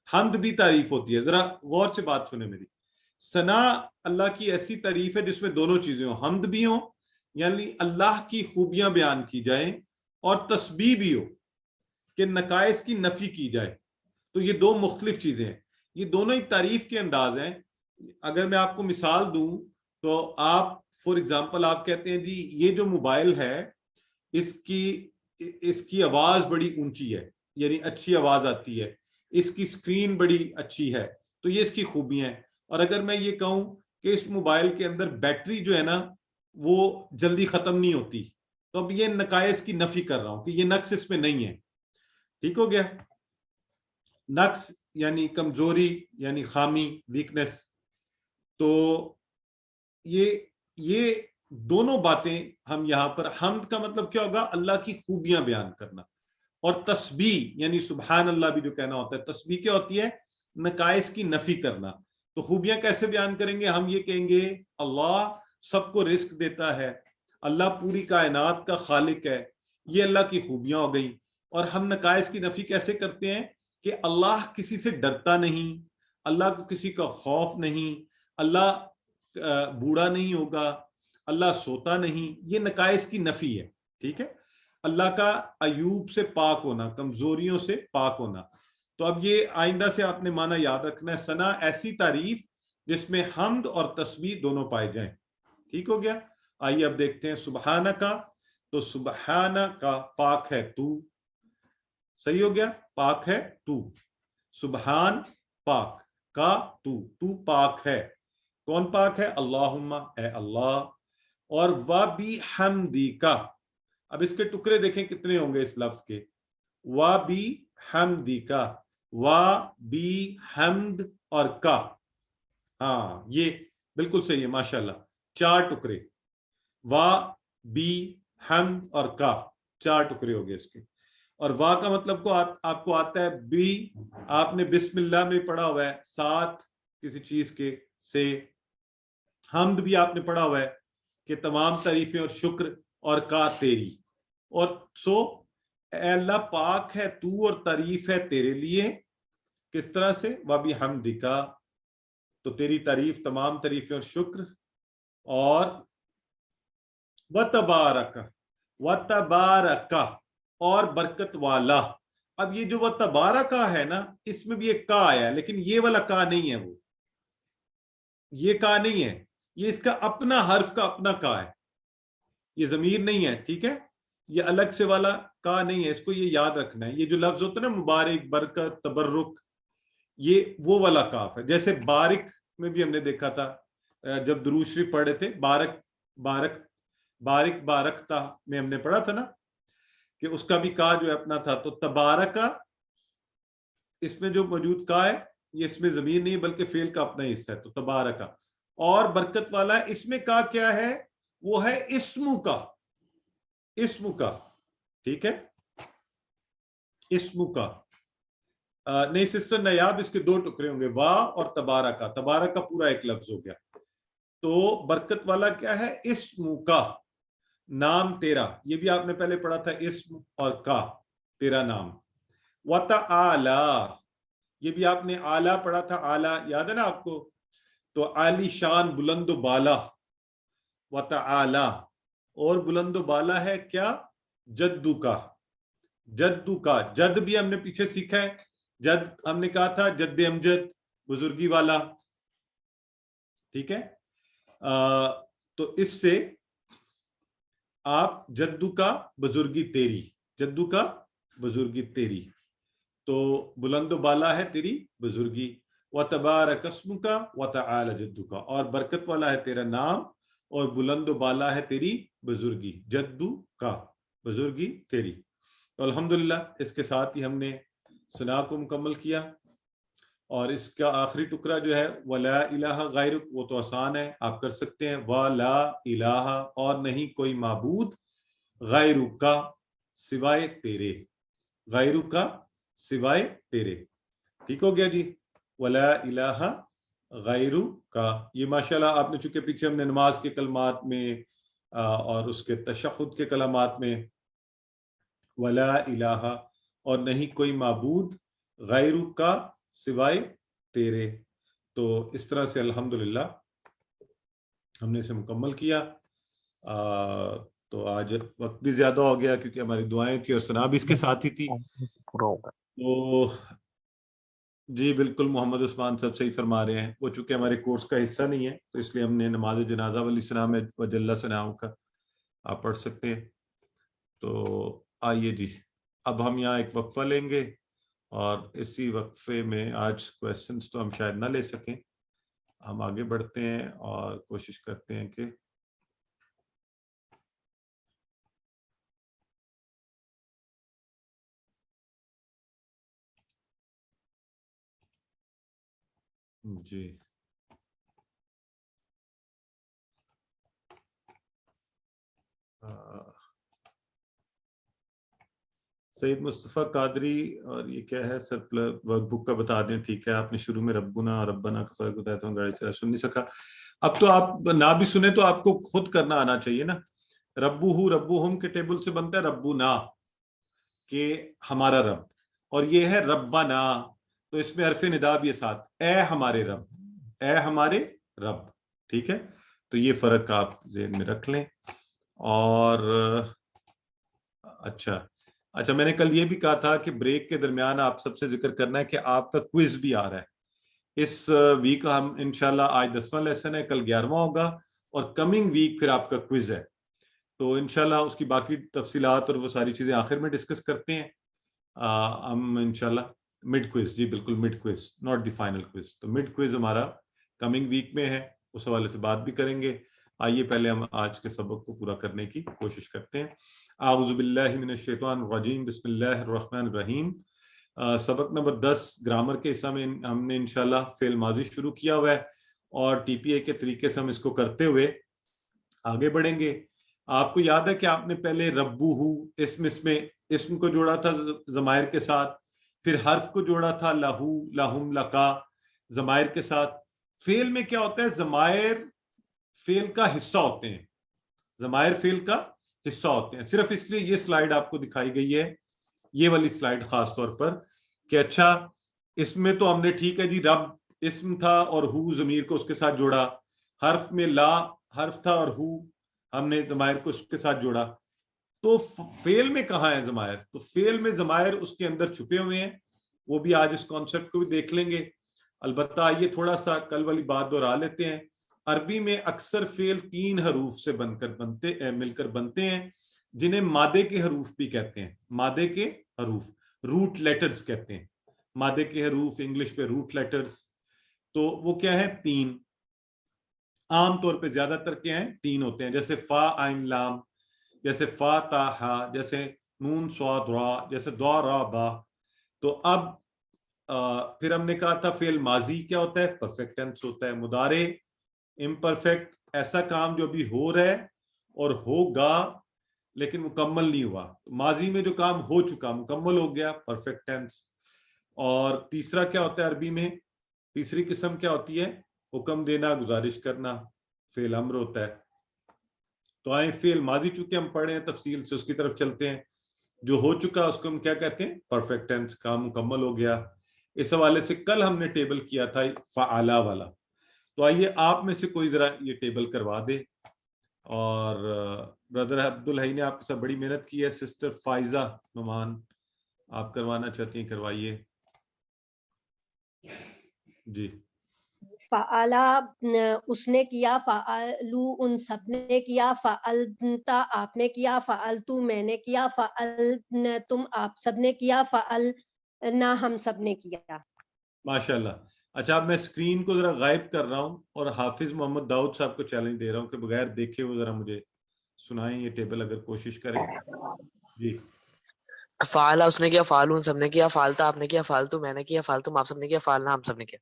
حمد بھی تعریف ہوتی ہے. ذرا غور سے بات سنیں میری. ثنا اللہ کی ایسی تعریف ہے جس میں دونوں چیزیں ہوں، حمد بھی ہوں یعنی اللہ کی خوبیاں بیان کی جائیں، اور تسبیح بھی ہو کہ نقائص کی نفی کی جائے. تو یہ 2 مختلف چیزیں ہیں، یہ دونوں ہی تعریف کے انداز ہیں. اگر میں آپ کو مثال دوں تو آپ فور ایگزامپل آپ کہتے ہیں جی یہ جو موبائل ہے اس کی آواز بڑی اونچی ہے، یعنی اچھی آواز آتی ہے، اس کی اسکرین بڑی اچھی ہے، تو یہ اس کی خوبیاں ہیں. اور اگر میں یہ کہوں کہ اس موبائل کے اندر بیٹری جو ہے نا وہ جلدی ختم نہیں ہوتی، تو اب یہ نقائص کی نفی کر رہا ہوں کہ یہ نقص اس میں نہیں ہے. ٹھیک ہو گیا؟ نقص یعنی کمزوری، یعنی خامی، ویکنس. تو یہ دونوں باتیں ہم یہاں پر، حمد کا مطلب کیا ہوگا؟ اللہ کی خوبیاں بیان کرنا. اور تسبیح یعنی سبحان اللہ بھی جو کہنا ہوتا ہے. تسبیح کیا ہوتی ہے؟ نقائص کی نفی کرنا. تو خوبیاں کیسے بیان کریں گے؟ ہم یہ کہیں گے اللہ سب کو رزق دیتا ہے، اللہ پوری کائنات کا خالق ہے، یہ اللہ کی خوبیاں ہو گئیں. اور ہم نقائص کی نفی کیسے کرتے ہیں؟ کہ اللہ کسی سے ڈرتا نہیں، اللہ کو کسی کا خوف نہیں، اللہ بوڑھا نہیں ہوگا، اللہ سوتا نہیں. یہ نقائص کی نفی ہے. ٹھیک ہے؟ اللہ کا عیوب سے پاک ہونا، کمزوریوں سے پاک ہونا. تو اب یہ آئندہ سے آپ نے معنی یاد رکھنا ہے. ثنا ایسی تعریف جس میں حمد اور تسبیح دونوں پائے جائیں. ٹھیک ہو گیا؟ آئیے اب دیکھتے ہیں سبحانہ کا. تو سبحانہ کا پاک ہے تو، صحیح ہو گیا، پاک ہے تو. سبحان پاک، کا تو پاک ہے. کون پاک ہے؟ اللہم، اے اللہ. اور وَبِحَمْدِکَ، اب اس کے ٹکڑے دیکھیں کتنے ہوں گے اس لفظ کے. وَبِحَمْدِکَ، وَبِحَمْد اور کا. ہاں یہ بالکل صحیح ہے، ماشاءاللہ. 4 ٹکڑے، وَبِحَمْد اور کا، 4 ٹکڑے ہو گئے اس کے. اور وا کا مطلب کو آپ کو آتا ہے بی، آپ نے بسم اللہ میں پڑھا ہوا ہے، ساتھ کسی چیز کے سے. حمد بھی آپ نے پڑھا ہوا ہے کہ تمام تعریفیں اور شکر، اور کا تیری. اور سو اے اللہ پاک ہے تو اور تعریف ہے تیرے لیے. کس طرح سے؟ وَبِحَمْدِکَ، تو تیری تعریف، تمام تعریفیں اور شکر. اور وَتَبَارَكَ، وَتَبَارَكَ اور برکت والا. اب یہ جو وَتَبَارَكَ ہے نا، اس میں بھی ایک کا آیا ہے، لیکن یہ والا کا نہیں ہے، وہ یہ کا نہیں ہے، یہ اس کا اپنا حرف کا اپنا کا ہے، یہ ضمیر نہیں ہے. ٹھیک ہے، یہ الگ سے والا کا نہیں ہے، اس کو یہ یاد رکھنا ہے. یہ جو لفظ ہوتا ہے نا مبارک، برکت، تبرک، یہ وہ والا کاف ہے. جیسے بارک میں بھی ہم نے دیکھا تھا جب درود شریف پڑھ رہے تھے، بارک بارک بارک بارکتا میں ہم نے پڑھا تھا نا کہ اس کا بھی کا جو ہے اپنا تھا. تو تبارکا، اس میں جو موجود کا ہے یہ اس میں ضمیر نہیں بلکہ فعل کا اپنا حصہ ہے. تو تبارکا اور برکت والا ہے. اس میں کا کیا ہے؟ وہ ہے اسمو کا، اسمو کا. ٹھیک ہے، اسمو کا. نہیں سسٹر نیاب، اس کے 2 ٹکڑے ہوں گے، وا اور تبارکا. تبارکا پورا ایک لفظ ہو گیا. تو برکت والا کیا ہے؟ اسمو کا، نام تیرا. یہ بھی آپ نے پہلے پڑھا تھا، اسم اور کا، تیرا نام. وَتَعَالَى، یہ بھی آپ نے اعلیٰ پڑھا تھا، اعلیٰ یاد ہے نا آپ کو؟ تو عالی شان، بلند و بالا. وَتَعَالَى اور بلند و بالا ہے کیا؟ جدو کا. جدو کا، جد بھی ہم نے پیچھے سیکھا ہے. جد ہم نے کہا تھا جد امجد، بزرگی والا. ٹھیک ہے، تو اس سے آپ جدو کا بزرگی تیری، جدو کا بزرگی تیری. تو بلند و بالا ہے تیری بزرگی. وَتَبَارَكَ اسْمُكَ وَتَعَالَى جَدُّكَ اور برکت والا ہے تیرا نام اور بلند و بالا ہے تیری بزرگی. جدو کا، بزرگی تیری. تو الحمدللہ اس کے ساتھ ہی ہم نے ثنا کو مکمل کیا. اور اس کا آخری ٹکڑا جو ہے وَلَا إِلَهَ غَيْرُكَ، وہ تو آسان ہے، آپ کر سکتے ہیں. وَلَا إِلَهَ اور نہیں کوئی معبود، غَيْرُكَ سوائے تیرے، غَيْرُكَ سوائے تیرے. ٹھیک ہو گیا جی؟ وَلَا إِلَهَ غَيْرُكَ. یہ ماشاءاللہ آپ نے چونکہ پیچھے ہم نے نماز کے کلمات میں اور اس کے تشہد کے کلمات میں وَلَا إِلَهَ اور نہیں کوئی معبود، غَيْرُكَ سوائے تیرے. تو اس طرح سے الحمدللہ ہم نے اسے مکمل کیا. تو آج وقت بھی زیادہ ہو گیا کیونکہ ہماری دعائیں تھی اور ثنا بھی اس کے ساتھ ہی تھی. تو جی بالکل محمد عثمان صاحب صحیح فرما رہے ہیں، وہ چونکہ ہمارے کورس کا حصہ نہیں ہے تو اس لیے ہم نے نماز جنازہ والی ثنا میں وجل ثناؤں کا آپ پڑھ سکتے ہیں. تو آئیے جی، اب ہم یہاں ایک وقفہ لیں گے اور اسی وقفے میں آج کویسچنز تو ہم شاید نہ لے سکیں، ہم آگے بڑھتے ہیں اور کوشش کرتے ہیں کہ جی سید مصطفیٰ قادری، اور یہ کیا ہے سر ورک بک کا بتا دیں. ٹھیک ہے، آپ نے شروع میں ربنا ربنا کا فرق بتایا تو گاڑی چلا سن نہیں سکا. اب تو آپ نہ بھی سنیں تو آپ کو خود کرنا آنا چاہیے نا. ربوہم کے ٹیبل سے بنتا ہے ربنا کہ ہمارا رب، اور یہ ہے ربنا تو اس میں حرف ندا بھی ہے ساتھ، اے ہمارے رب، اے ہمارے رب. ٹھیک ہے، تو یہ فرق آپ ذہن میں رکھ لیں. اور اچھا اچھا، میں نے کل یہ بھی کہا تھا کہ بریک کے درمیان آپ سب سے ذکر کرنا ہے کہ آپ کا کوئز بھی آ رہا ہے اس ویک. ہم انشاءاللہ آج 10واں لیسن ہے، کل 11واں ہوگا، اور کمنگ ویک پھر آپ کا کوئز ہے. تو انشاءاللہ اس کی باقی تفصیلات اور وہ ساری چیزیں آخر میں ڈسکس کرتے ہیں ہم انشاءاللہ. مڈ کوئز، جی بالکل mid quiz, not the final quiz. تو مڈ کوئز ہمارا کمنگ ویک میں ہے، اس حوالے سے بات بھی کریں گے. آئیے پہلے ہم آج کے سبق کو پورا کرنے کی کوشش کرتے ہیں. اعوذ باللہ من الشیطان الرجیم، بسم اللہ الرحمن الرحیم. سبق نمبر 10 گرامر کے حصہ میں ہم نے انشاءاللہ فعل ماضی شروع کیا ہوا ہے، اور ٹی پی اے کے طریقے سے ہم اس کو کرتے ہوئے آگے بڑھیں گے. آپ کو یاد ہے کہ آپ نے پہلے ربو ہو اسم کو جوڑا تھا ضمائر کے ساتھ، پھر حرف کو جوڑا تھا لہو، لہم، لکا ضمائر کے ساتھ. فعل میں کیا ہوتا ہے؟ ضمائر فعل کا حصہ ہوتے ہیں، ضمائر فعل کا حصہ ہوتے ہیں. صرف اس لیے یہ سلائیڈ آپ کو دکھائی گئی ہے، یہ والی سلائیڈ خاص طور پر، کہ اچھا اس میں تو ہم نے ٹھیک ہے جی رب اسم تھا اور ہو ضمیر کو اس کے ساتھ جوڑا، حرف میں لا حرف تھا اور ہو ہم نے ضمائر کو اس کے ساتھ جوڑا. تو فعل میں کہاں ہے ضمائر؟ تو فعل میں ضمائر اس کے اندر چھپے ہوئے ہیں، وہ بھی آج اس کانسیپٹ کو بھی دیکھ لیں گے. البتہ یہ تھوڑا سا کل والی بات دہرا لیتے ہیں. عربی میں اکثر فعل 3 حروف سے مل کر بنتے ہیں، جنہیں مادے کے حروف بھی کہتے ہیں. مادے کے حروف، روٹ لیٹرز کہتے ہیں. مادے کے حروف انگلش پہ روٹ لیٹرز. تو وہ کیا ہے؟ 3. عام طور پہ زیادہ تر کیا ہیں؟ 3 ہوتے ہیں، جیسے فا عین لام، جیسے فا تا ہا، جیسے نون صاد را، جیسے دا را با. تو اب پھر ہم نے کہا تھا فعل ماضی کیا ہوتا ہے؟ پرفیکٹ ٹینس ہوتا ہے. مضارع امپرفیکٹ، ایسا کام جو ابھی ہو رہا ہے اور ہوگا لیکن مکمل نہیں ہوا. ماضی میں جو کام ہو چکا مکمل ہو گیا، پرفیکٹ ٹینس. اور تیسرا کیا ہوتا ہے عربی میں؟ تیسری قسم کیا ہوتی ہے؟ حکم دینا، گزارش کرنا، فعل امر ہوتا ہے. تو آئیں فعل ماضی چونکہ ہم پڑھ رہے ہیں تفصیل سے اس کی طرف چلتے ہیں. جو ہو چکا اس کو ہم کیا کہتے ہیں؟ پرفیکٹ ٹینس، کام مکمل ہو گیا. اس حوالے سے کل ہم نے ٹیبل کیا تھا فعلا والا. تو آئیے آپ میں سے کوئی ذرا یہ ٹیبل کروا دے. اور بردر عبدالحی نے آپ کے ساتھ بڑی محنت کی ہے. سسٹر فائزہ نعمان آپ کروانا چاہتی ہیں، کروائیے جی. فعلا اس نے کیا، فعلو ان سب نے کیا، فعلتا آپ نے کیا، فعلتو میں نے کیا، فعلتم آپ سب نے کیا، فعلنا ہم سب نے کیا. ماشاءاللہ. اچھا اب میں اسکرین کو ذرا غائب کر رہا ہوں اور حافظ محمد داؤد صاحب کو چیلنج دے رہا ہوں کہ بغیر دیکھے وہ ذرا مجھے سنائیں یہ ٹیبل، اگر کوشش کریں. جی. فعلا اس نے کیا، فعلو ان سب نے کیا، فعلتا آپ نے کیا، فعلتو میں نے کیا، فعلتم آپ سب نے کیا، فعلنا ہم سب نے کیا.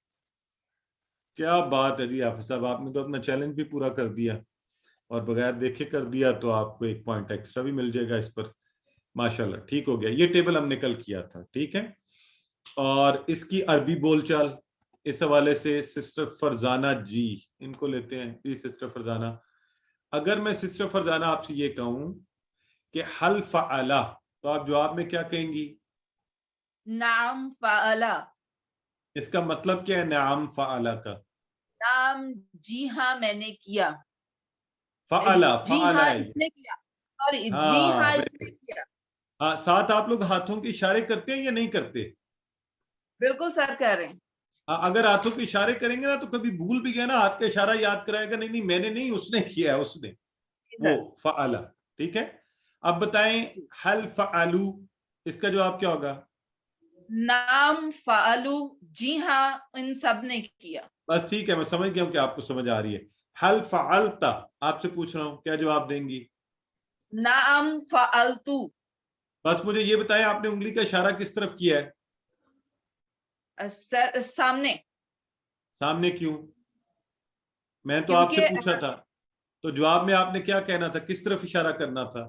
کیا بات ہے جی حافظ صاحب، آپ نے تو اپنا چیلنج بھی پورا کر دیا اور بغیر دیکھے کر دیا، تو آپ کو 1 پوائنٹ ایکسٹرا بھی مل جائے گا اس پر. ماشاءاللہ ٹھیک ہو گیا. یہ ٹیبل ہم نے کل کیا تھا، ٹھیک ہے. اور اس کی عربی بول چال اس حوالے سے سسٹر فرزانہ جی ان کو لیتے ہیں. جی سسٹر فرزانہ، اگر میں سسٹر فرزانہ آپ سے یہ کہوں کہ حل فعلا، تو آپ جواب میں کیا کہیں گی؟ نعم فعلا. اس کا مطلب کیا ہے نعم فعلا کا؟ نعم جی ہاں میں نے کیا. فعلا جی فعلا ہاں ہے. اس نے کیا، سوری جی ہاں اس نے کیا. ہاں، ساتھ آپ لوگ ہاتھوں کے اشارے کرتے ہیں یا نہیں کرتے؟ بالکل سر کہہ رہے ہیں. اگر ہاتھوں کے اشارے کریں گے نا تو کبھی بھول بھی گیا نا، ہاتھ کا اشارہ یاد کرائے گا، نہیں نہیں میں نے نہیں، اس نے کیا ہے، اس نے وہ فعلا. ٹھیک ہے. اب بتائیں حل فعلو، اس کا جواب کیا ہوگا؟ نعم فعلو جی ہاں ان سب نے کیا. بس ٹھیک ہے، میں سمجھ گیا ہوں کہ آپ کو سمجھ آ رہی ہے. حل فعلتا آپ سے پوچھ رہا ہوں، کیا جواب دیں گی؟ نعم فعلتو. بس مجھے یہ بتائیں آپ نے انگلی کا اشارہ کس طرف کیا ہے؟ سر سامنے. سامنے کیوں؟ میں تو آپ سے پوچھا تھا تو جواب میں آپ نے کیا کہنا تھا، کس طرف اشارہ کرنا تھا؟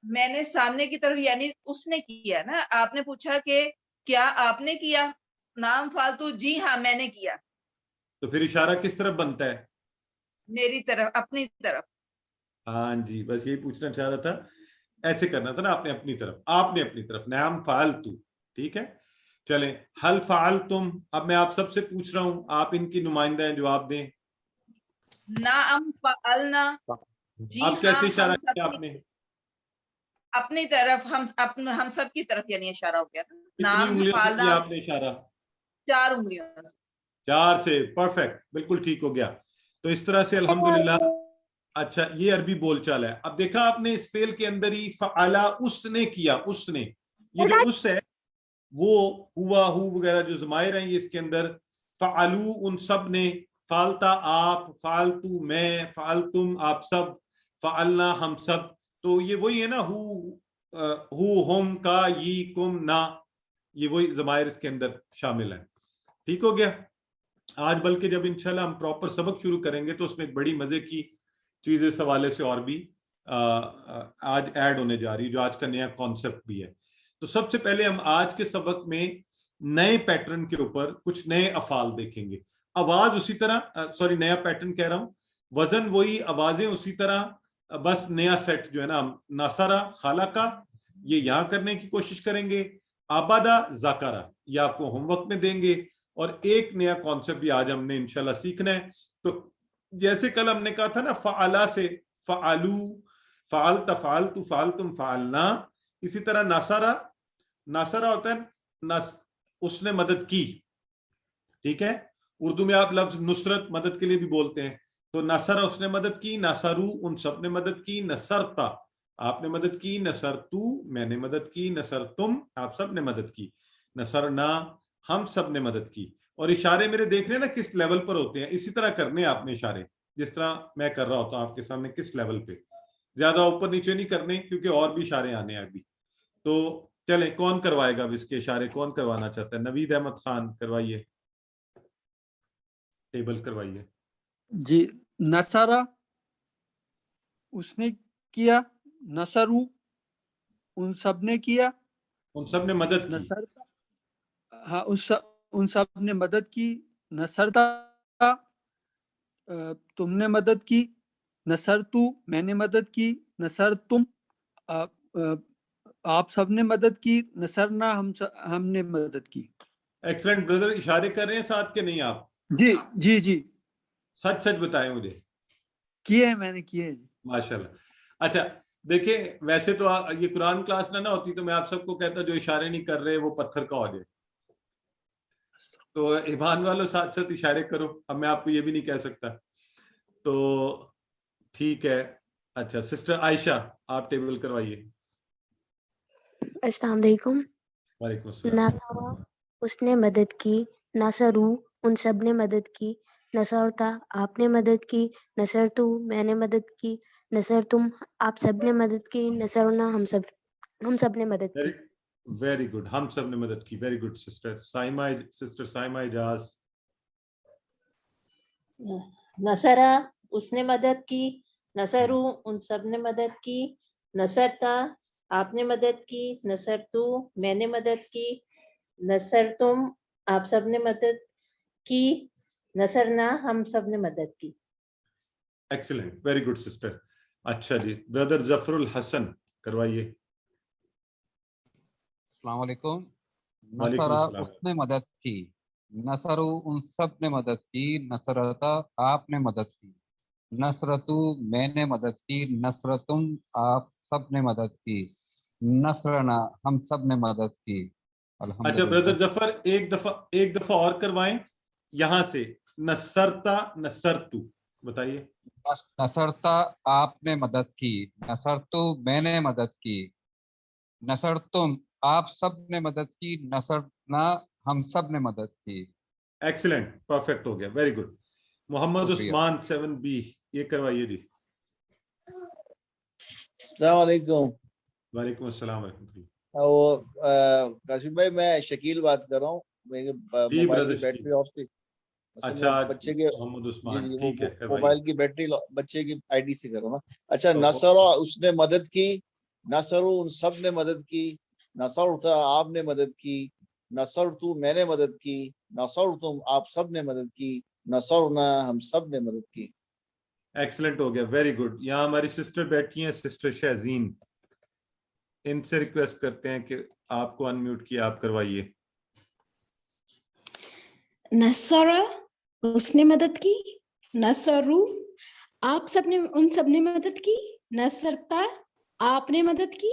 میں نے سامنے کی طرف، یعنی اس نے کیا نا. آپ نے پوچھا کہ کیا آپ نے کیا، نعم فعلتو جی ہاں میں نے کیا. تو پھر اشارہ کس طرف بنتا ہے؟ میری طرف، اپنی طرف. ہاں جی، بس یہی پوچھنا چاہ رہا تھا. ایسے کرنا تھا نا، آپ نے اپنی طرف، آپ نے اپنی طرف. نعم فعلتو. ٹھیک ہے. چلیں حل فعلتم، اب میں آپ سب سے پوچھ رہا ہوں، آپ ان کی نمائندہ ہیں، جواب دیں. نعم فعلنا جی اب کیسے ہاں اشارہ ہم سب کیا آپ نے؟ اپنی طرف ہم سب کی طرف یعنی اشارہ ہو گیا. کتنی نام انگلیوں سے فعلنا کیا آپ نے اشارہ؟ 4 انگلیوں سے. 4 سے. پرفیکٹ, بالکل ٹھیک ہو گیا. تو اس طرح سے الحمدللہ. اچھا, یہ عربی بول چال ہے. اب دیکھا آپ نے اس فعل کے اندر ہی فعلا, اس نے کیا, اس نے, یہ جو اس ہے وہ ہوا, ہو وغیرہ جو ضمائر ہیں یہ اس کے اندر. فعلو, ان سب نے. فعلتا آپ, فعلتو میں, فعلتم آپ سب, فعلنا ہم سب. تو یہ وہی ہے نا, ہو, ہم, کا, یہ, کم, نا, یہ وہی ضمائر اس کے اندر شامل ہیں. ٹھیک ہو گیا. آج بلکہ جب انشاءاللہ ہم پراپر سبق شروع کریں گے تو اس میں ایک بڑی مزے کی چیز اس حوالے سے اور بھی آج ایڈ ہونے جا رہی, جو آج کا نیا کانسیپٹ بھی ہے. تو سب سے پہلے ہم آج کے سبق میں نئے پیٹرن کے اوپر کچھ نئے افعال دیکھیں گے. آواز اسی طرح, سوری نیا پیٹرن کہہ رہا ہوں, وزن وہی, آوازیں اسی طرح, بس نیا سیٹ جو ہے نا, ناصرہ, خالقہ, یہ یہاں کرنے کی کوشش کریں گے. آبادہ, ذاکرہ, یہ آپ کو ہوم ورک میں دیں گے. اور ایک نیا کانسیپٹ بھی آج ہم نے انشاءاللہ سیکھنا ہے. تو جیسے کل ہم نے کہا تھا نا فعلا سے فعلو, فعلت, فعلتو, فعلتم, فعلنا, اسی طرح ناصرہ, ناصرہ ہوتا ہے اس نے مدد کی. ٹھیک ہے, اردو میں آپ لفظ نصرت مدد کے لیے بھی بولتے ہیں. تو نصرہ اس نے مدد کی, نصرو ان سب نے مدد کی, نصرتا آپ نے مدد کی, نصرتو میں نے مدد کی, نصرتم آپ سب نے مدد کی, نصرنا ہم سب نے مدد کی. اور اشارے میرے دیکھ رہے ہیں نا کس لیول پر ہوتے ہیں, اسی طرح کرنے آپ نے اشارے جس طرح میں کر رہا ہوتا ہوں آپ کے سامنے, کس لیول پہ, زیادہ اوپر نیچے نہیں کرنے کیونکہ اور بھی اشارے آنے ہیں ابھی. تو چلیں, کون کروائے گا اب اس کے اشارے, کون کروانا چاہتا ہے؟ نوید احمد خان کروائیے, ٹیبل کروائیے. جی, نصرہ اس نے کیا, نصرو ان سب نے کیا, ان سب نے مدد کی. ہاں ان سب نے مدد کی. نصرتا تم نے مدد کی, نصرتو میں نے مدد کی, نصرتم آپ سب نے مدد کی, نصرنا ہم نے مدد کی. ایکسلنٹ بردر, اشارے کر رہے ہیں ساتھ کے نہیں آپ؟ جی جی جی, سچ سچ بتائیں مجھے. کیے ہیں, میں نے کیے. ماشاءاللہ. اچھا دیکھیں, ویسے تو یہ قرآن کلاس نہ ہوتی تو میں آپ سب کو کہتا جو اشارے نہیں کر رہے وہ پتھر کا ہو جائے. تو ایمان والوں ساتھ ساتھ اشارے کرو, اب میں آپ کو یہ بھی نہیں کہہ سکتا. تو ٹھیک ہے. اچھا سسٹر عائشہ آپ ٹیبل کروائیے. السلام علیکم. وعلیکم السلام. ناصرہ اس نے مدد کی, ناصرو ان سب نے مدد کی, نصرتا آپ نے مدد کی, نصرتو میں نے مدد کی, نصرتم آپ سب نے مدد کی, نصرنا ہم سب نے مدد کی. ویری گڈ, ہم سب نے مدد کی. ویری گڈ سسٹر سائمہ اجاز. نصرہ اس نے مدد کی, نصرو ان سب نے مدد کی, نصرتا آپ نے مدد کی, نصرتو میں نے مدد کی, نصرتم آپ سب نے مدد کی, نصرنا ہم سب نے مدد کی. Excellent, very good sister. اچھا جی, بردر ظفر الحسن کروائیے. السلام علیکم. نصرہ اس نے مدد کی, نصرو ان سب نے مدد کی, نصرتا آپ نے مدد کی, نصرتو میں نے مدد کی, نصرتم آپ سب نے مدد کی, نصرنا ہم سب نے مدد کی. اچھا بردر ظفر ایک دفعہ اور کروائیں یہاں سے. نصرتا, نصرتو بتائیے. نصرتا آپ نے مدد کی, نصرتو میں نے مدد کی, نصرتم آپ سب نے مدد کی, نصرنا ہم سب نے مدد کی. ایکسلنٹ, پرفیکٹ ہو گیا. Very good. Muhammad Usman 7B یہ کروائیے جی. السلام علیکم. وعلیکم السلام ورحمۃ اللہ. کاشف بھائی میں شکیل بات کر رہا ہوں, میرے موبائل کی بیٹری آف تھی. اچھا بچے کے موبائل کی بیٹری بچے کی آئی ڈی سے کر رہا ہوں. اچھا, نصرہ اس نے مدد کی, نصرو ان سب نے مدد کی, نصرتا آپ نے مدد کی, نصرتو میں نے مدد کی, نصرتم آپ سب نے مدد کی, نصرنا ہم سب نے مدد کی. ایکسلنٹ ہو گیا. Very good. یہاں ہماری سسٹر بیٹھی ہیں, سسٹر شہزین, ان سے ریکویسٹ کرتے ہیں کہ آپ کو انمیوٹ کیا, آپ کروائیے. نصرہ اس نے مدد کی, نصرو آپ سب نے ان سب نے مدد کی, نصرتا آپ نے مدد کی,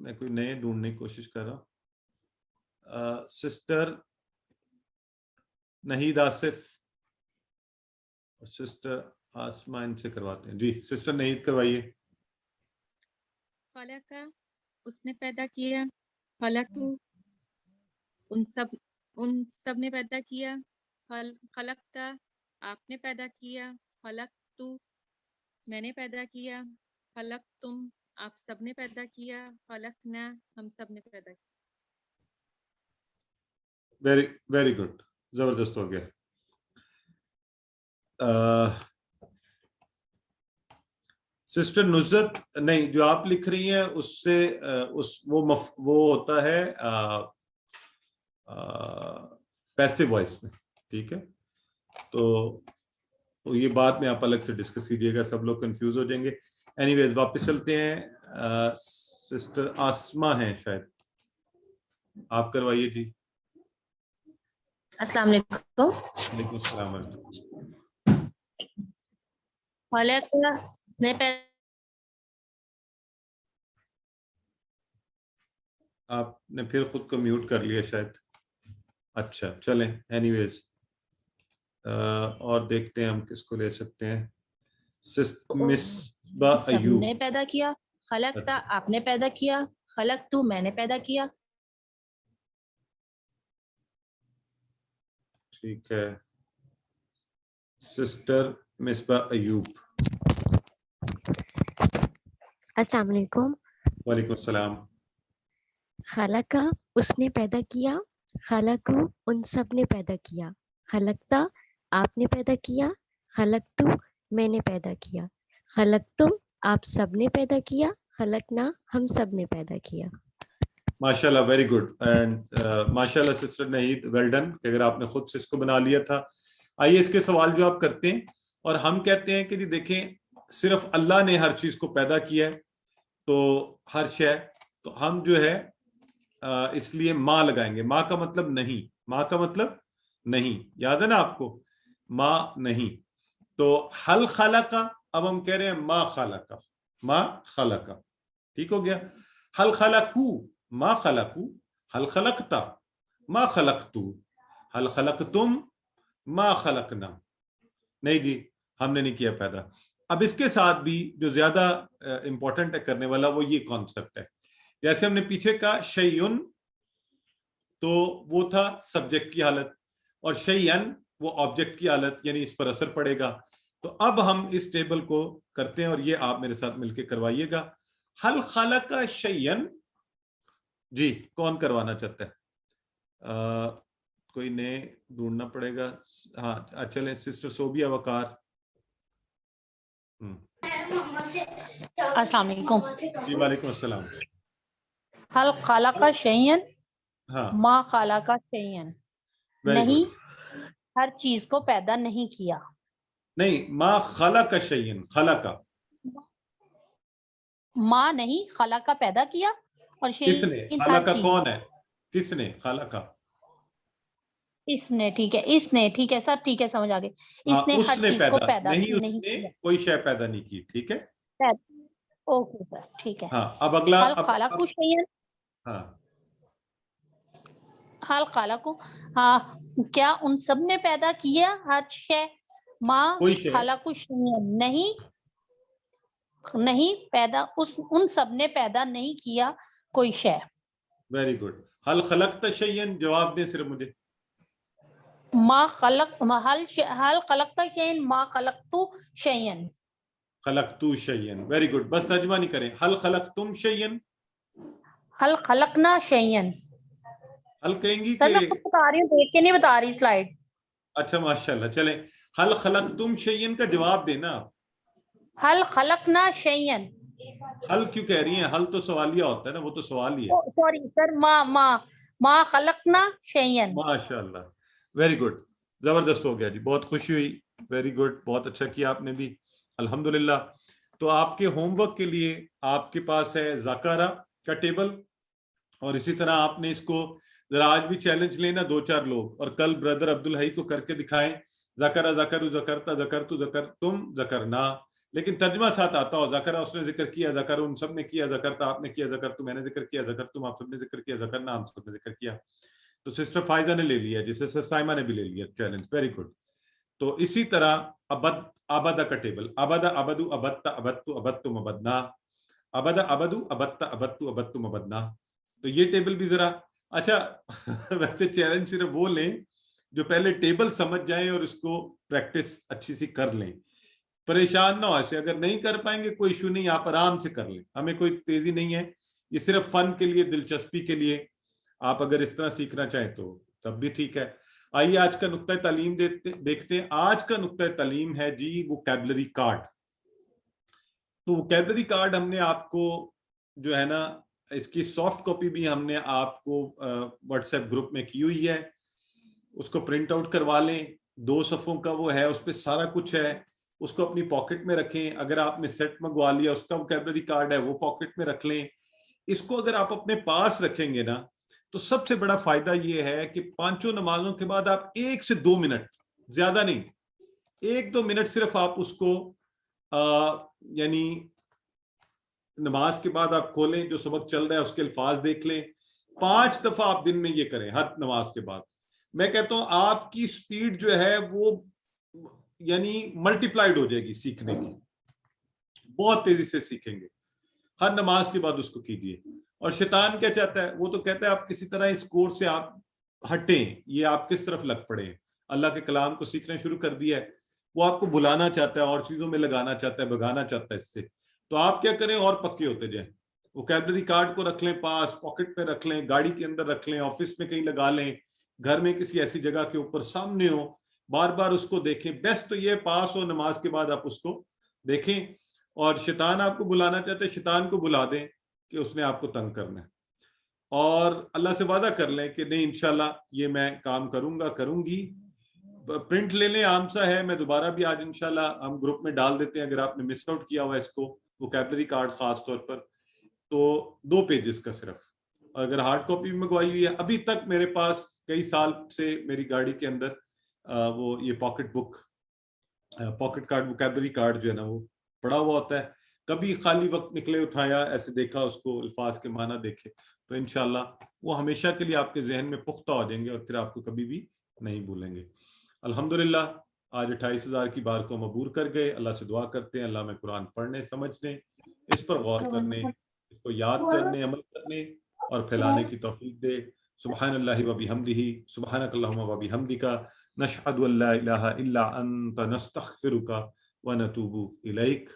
میں کوئی نئے ڈھونڈنے کی کوشش کر رہا ہوں. سسٹر نہید آصف اور سسٹر آسما ان سے کرواتے ہیں. جی سسٹر نہید کروائیے. خلق اس نے پیدا کیا، خلق ان سب نے پیدا کیا، خلقت آپ نے پیدا کیا، خلقت میں نے پیدا کیا، خلقتم آپ سب نے پیدا کیا، خلقنا ہم سب نے پیدا کیا. ویری گڈ، زبردست ہو گیا. سسٹر نصرت نہیں، جو آپ لکھ رہی ہیں اس سے وہ ہوتا ہے پیسو وائس میں، ٹھیک ہے. تو یہ بات میں آپ الگ سے ڈسکس کیجئے گا، سب لوگ کنفیوز ہو جائیں گے. اینی ویز واپس چلتے ہیں. سسٹر آسما ہیں شاید، آپ کروائیے. جی السلام علیکم. وعلیکم السلام ورحمۃ اللہ. آپ نے پھر خود کو میوٹ کر لیا شاید. اچھا چلیں، اینی ویز اور دیکھتے ہیں ہم کس کو لے سکتے ہیں. مصباح سب ایوب نے پیدا کیا، خلقت آپ نے پیدا کیا، خلقت میں نے پیدا کیا. ٹھیک ہے. سسٹر مصباح ایوب. السلام علیکم. وعلیکم السلام. خلقہ اس نے پیدا کیا، خلقو ان سب نے پیدا کیا، خلقتا آپ نے پیدا کیا، خلقتو میں نے پیدا کیا، خلقتم آپ سب نے پیدا کیا، خلقنا ہم سب نے پیدا کیا. ماشاء اللہ، ویری گڈ. اینڈ ماشاء اللہ سسٹر نہید، ویل ڈن کہ اگر آپ نے خود سے اس کو بنا لیا تھا. آئیے اس کے سوال جو آپ کرتے ہیں، اور ہم کہتے ہیں کہ جی دیکھیں صرف اللہ نے ہر چیز کو پیدا کیا ہے، تو ہر شے، تو ہم جو ہے اس لیے ماں لگائیں گے. ماں کا مطلب نہیں، ماں کا مطلب نہیں، یاد ہے نا آپ کو، ماں نہیں. تو حل خلقہ، اب ہم کہہ رہے ہیں ما خلقہ، ما خلقہ، ٹھیک ہو گیا. حل خلقو ما خلقو، حل خلقتا ما خلقتو، حل خلقتم ما خلقنا. نہیں جی ہم نے نہیں کیا پیدا. اب اس کے ساتھ بھی جو زیادہ امپورٹنٹ ہے کرنے والا، وہ یہ کانسیپٹ ہے. جیسے ہم نے پیچھے کہا شیئن، تو وہ تھا سبجیکٹ کی حالت، اور شیئن وہ آبجیکٹ کی حالت، یعنی اس پر اثر پڑے گا. تو اب ہم اس ٹیبل کو کرتے ہیں، اور یہ آپ میرے ساتھ مل کے کروائیے گا. حل خلق شیئن، جی کون کروانا چاہتا ہے؟ کوئی نئے ڈھونڈنا پڑے گا. ہاں چلیں سسٹر صوبیہ وقار. السلام علیکم. جی وعلیکم السلام. حل خلق شیئن ہاں ما خلق شیئن، نہیں ہر چیز کو پیدا نہیں کیا. نہیں، ما خلق شیئن، خلق ماں نہیں، خلق پیدا کیا، اور کس نے؟ خلق کون ہے؟ کس نے خلق؟ اس نے. ٹھیک ہے، اس نے. ٹھیک ہے سر، ٹھیک ہے سمجھ آ گئی. اس نے ہر چیز کو پیدا نہیں کیا، کوئی شے پیدا نہیں کی. ٹھیک ہے، اوکے سر، ٹھیک ہے. ہاں اب اگلا. خلق شیئن، ہاں حل خلق، ہاں کیا ان سب نے پیدا کیا ہر شے. ماں خلق شیئن، نہیں پیدا، ان سب نے پیدا نہیں کیا کوئی شے. Very good. حل خلقت شیئن، جواب دیں صرف مجھے. ما خلق، حل خلقت شیئن ما خلقتو شیئن. خلقتو شیئن، ویری گڈ. بس ترجمہ نہیں کریں. حل خلقتم شیئن، حل خلقنا شیئن. حل کہیں گی سر کہ میں بتا رہی ہوں، دیکھ کے نہیں بتا رہی سلائیڈ. اچھا ماشاءاللہ. چلیں حل خلقتم شیئن کا جواب دینا. حل خلقنا شیئن. حل کیوں کہہ رہی ہیں؟ حل تو سوالیہ ہوتا ہے نا، وہ تو سوال ہی ہے. سوری سر، ما خلقنا شیئن. ماشاءاللہ، ویری گڈ، زبردست ہو گیا جی، بہت خوشی ہوئی. ویری گڈ، بہت اچھا کیا آپ نے بھی، الحمدللہ. تو آپ کے ہوم ورک کے لیے آپ کے پاس ہے ذکارہ کا ٹیبل، اور اسی طرح آپ نے اس کو ذرا آج بھی چیلنج لینا 2-4 لوگ، اور کل بردر عبدالحی کو کر کے دکھائیں. ذکر ذکر ذکرتا ذکرتو ذکرتم ذکرنا، لیکن ترجمہ ساتھ آتا ہو، ذکر اس نے ذکر کیا، ذکر ان سب نے کیا، ذکرتا آپ نے کیا، ذکر تو میں نے ذکر کیا، ذکر تم آپ سب نے ذکر کیا، ذکرنا ہم سب نے ذکر کیا. تو سسٹر فائزہ نے لے لیا، جسے سر سائمہ نے بھی لے لیا چیلنج. Very good. تو اسی طرح ابدا کا ٹیبل، ابدا ابدو ابدتا ابدتو ابدتم ابدنا، ابدا ابدو ابدتا ابدتو ابدتم ابدنا. تو یہ ٹیبل بھی ذرا اچھا ویسے چیلنج صرف وہ لیں جو پہلے ٹیبل سمجھ جائیں اور اس کو پریکٹس اچھی سی کر لیں. پریشان نہ ہو ایسے، اگر نہیں کر پائیں گے کوئی ایشو نہیں، آپ آرام سے کر لیں، ہمیں کوئی تیزی نہیں ہے، یہ صرف فن کے لیے، دلچسپی کے لیے. آپ اگر اس طرح سیکھنا چاہیں تو تب بھی ٹھیک ہے. آئیے آج کا نقطہ تعلیم دیکھتے ہیں. آج کا نقطہ تعلیم ہے جی ووکیبلری کارڈ. تو ووکیبلری کارڈ ہم نے آپ کو جو ہے نا، اس کی سافٹ کاپی بھی ہم نے آپ کو واٹس ایپ گروپ میں کی ہوئی ہے. اس کو پرنٹ آؤٹ کروا لیں، 2 صفحوں کا وہ ہے، اس پہ سارا کچھ ہے. اس کو اپنی پاکٹ میں رکھیں. اگر آپ نے سیٹ منگوا لیا اس کا ووکیبلری کارڈ ہے، وہ پاکٹ میں رکھ لیں. اس کو اگر آپ اپنے پاس رکھیں گے نا تو سب سے بڑا فائدہ یہ ہے کہ 5 نمازوں کے بعد آپ 1 سے 2 منٹ، زیادہ نہیں، 1-2 منٹ صرف آپ اس کو یعنی نماز کے بعد آپ کھولیں، جو سبق چل رہا ہے اس کے الفاظ دیکھ لیں. 5 دفعہ آپ دن میں یہ کریں ہر نماز کے بعد. میں کہتا ہوں آپ کی سپیڈ جو ہے وہ یعنی ملٹی پلائڈ ہو جائے گی سیکھنے کی، بہت تیزی سے سیکھیں گے. ہر نماز کے بعد اس کو کیجیے. اور شیطان کیا چاہتا ہے؟ وہ تو کہتا ہے آپ کسی طرح اس کورس سے آپ ہٹیں، یہ آپ کس طرف لگ پڑے ہیں. اللہ کے کلام کو سیکھنا شروع کر دیا ہے، وہ آپ کو بلانا چاہتا ہے اور چیزوں میں لگانا چاہتا ہے، بھگانا چاہتا ہے اس سے. تو آپ کیا کریں؟ اور پکے ہوتے جائیں. ووکیبلری کارڈ کو رکھ لیں پاس، پاکٹ میں رکھ لیں، گاڑی کے اندر رکھ لیں، آفس میں کہیں لگا لیں، گھر میں کسی ایسی جگہ کے اوپر سامنے ہو، بار بار اس کو دیکھیں. بیسٹ تو یہ پاس ہو، نماز کے بعد آپ اس کو دیکھیں. اور شیطان آپ کو بلانا چاہتے ہیں، شیطان کو بلا دیں کہ اس نے آپ کو تنگ کرنا ہے. اور اللہ سے وعدہ کر لیں کہ نہیں انشاءاللہ یہ میں کام کروں گا، کروں گی. پرنٹ لے لیں، عام سا ہے. میں دوبارہ بھی آج انشاءاللہ ہم گروپ میں ڈال دیتے ہیں اگر آپ نے مس آؤٹ کیا ہوا اس کو، ووکیبلری کارڈ خاص طور پر. تو 2 پیجز کا صرف. اگر ہارڈ کاپی بھی منگوائی ہوئی ہے، ابھی تک میرے پاس کئی سال سے میری گاڑی کے اندر وہ یہ پاکٹ بک، پاکٹ کارڈ، ووکیبلری کارڈ جو ہے نا وہ پڑا ہوا ہوتا ہے. کبھی خالی وقت نکلے، اٹھایا، ایسے دیکھا اس کو، الفاظ کے معنی دیکھے، تو انشاءاللہ وہ ہمیشہ کے لیے آپ کے ذہن میں پختہ ہو جائیں گے اور پھر آپ کو کبھی بھی نہیں بھولیں گے. الحمدللہ آج 28,000 کی بار کو ہم عبور کر گئے. اللہ سے دعا کرتے ہیں اللہ میں قرآن پڑھنے، سمجھنے، اس پر غور کرنے، اس کو یاد کرنے، عمل کرنے اور پھیلانے کی توفیق دے. سبحان اللہ و بحمدہ، سبحانک اللہم و بحمدک، نشہد ان لا الہ الا انت، نستغفرک و نتوب الیک.